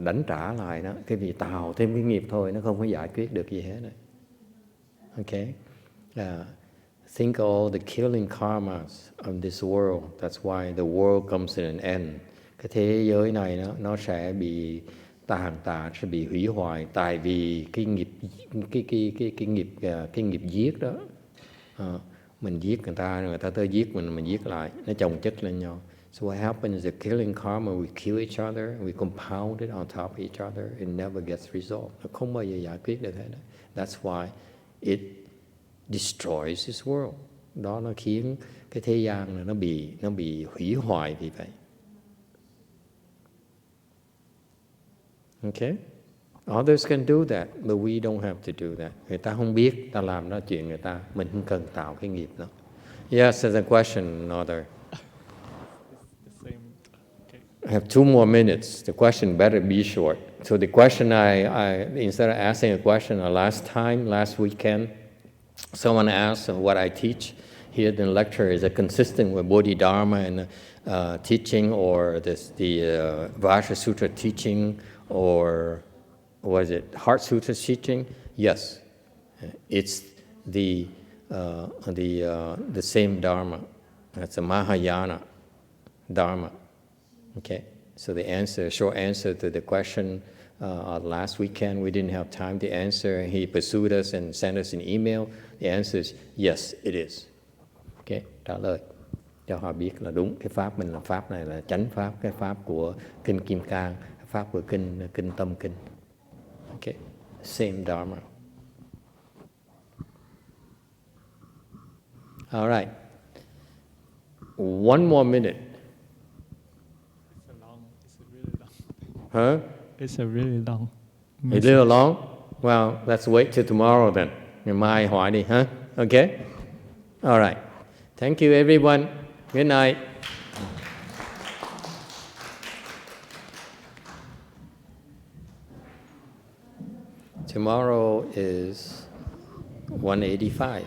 đánh trả lại đó, cái vị tạo thêm cái nghiệp thôi, nó không có giải quyết được gì hết. Okay? Think all the killing karmas of this world. That's why the world comes to an end. Cái thế giới này nó sẽ bị tàn tạ, sẽ bị hủy hoại tại vì cái nghiệp giết đó. Mình giết người ta tới giết mình giết lại, nó chồng chất lên nhau. So what happens is the killing karma, we kill each other, we compound it on top of each other, it never gets resolved. Nó không bao giờ giải quyết được hết. That's why it destroys this world. Đó nó khiến cái thế gian này nó bị hủy hoại vì vậy. Okay? Others can do that, but we don't have to do that. Người ta không biết, ta làm đó chuyện người ta, mình không cần tạo cái nghiệp đó. Yes, there's a question, another. I have 2 more minutes. The question better be short. So the question I instead of asking a question last weekend, someone asked what I teach here in the lecture, is it consistent with Bodhidharma and teaching, or the Patriarch Sutra teaching, or was it Heart Sutra teaching? Yes, it's the same Dharma. That's a Mahayana Dharma. Okay, so the answer, short answer to the question last weekend, we didn't have time to answer. He pursued us and sent us an email. The answer is yes, it is. Okay, trả lời cho họ biết là đúng, cái pháp mình là pháp này là chánh pháp, cái pháp của kinh Kim Cang, pháp của kinh Tâm Kinh. Okay, same Dharma. All right. One more minute. Huh? It's a really long. It's a little long? Well, let's wait till tomorrow then. Ngày mai hỏi đi, huh? Okay? All right. Thank you, everyone. Good night. Tomorrow is 185.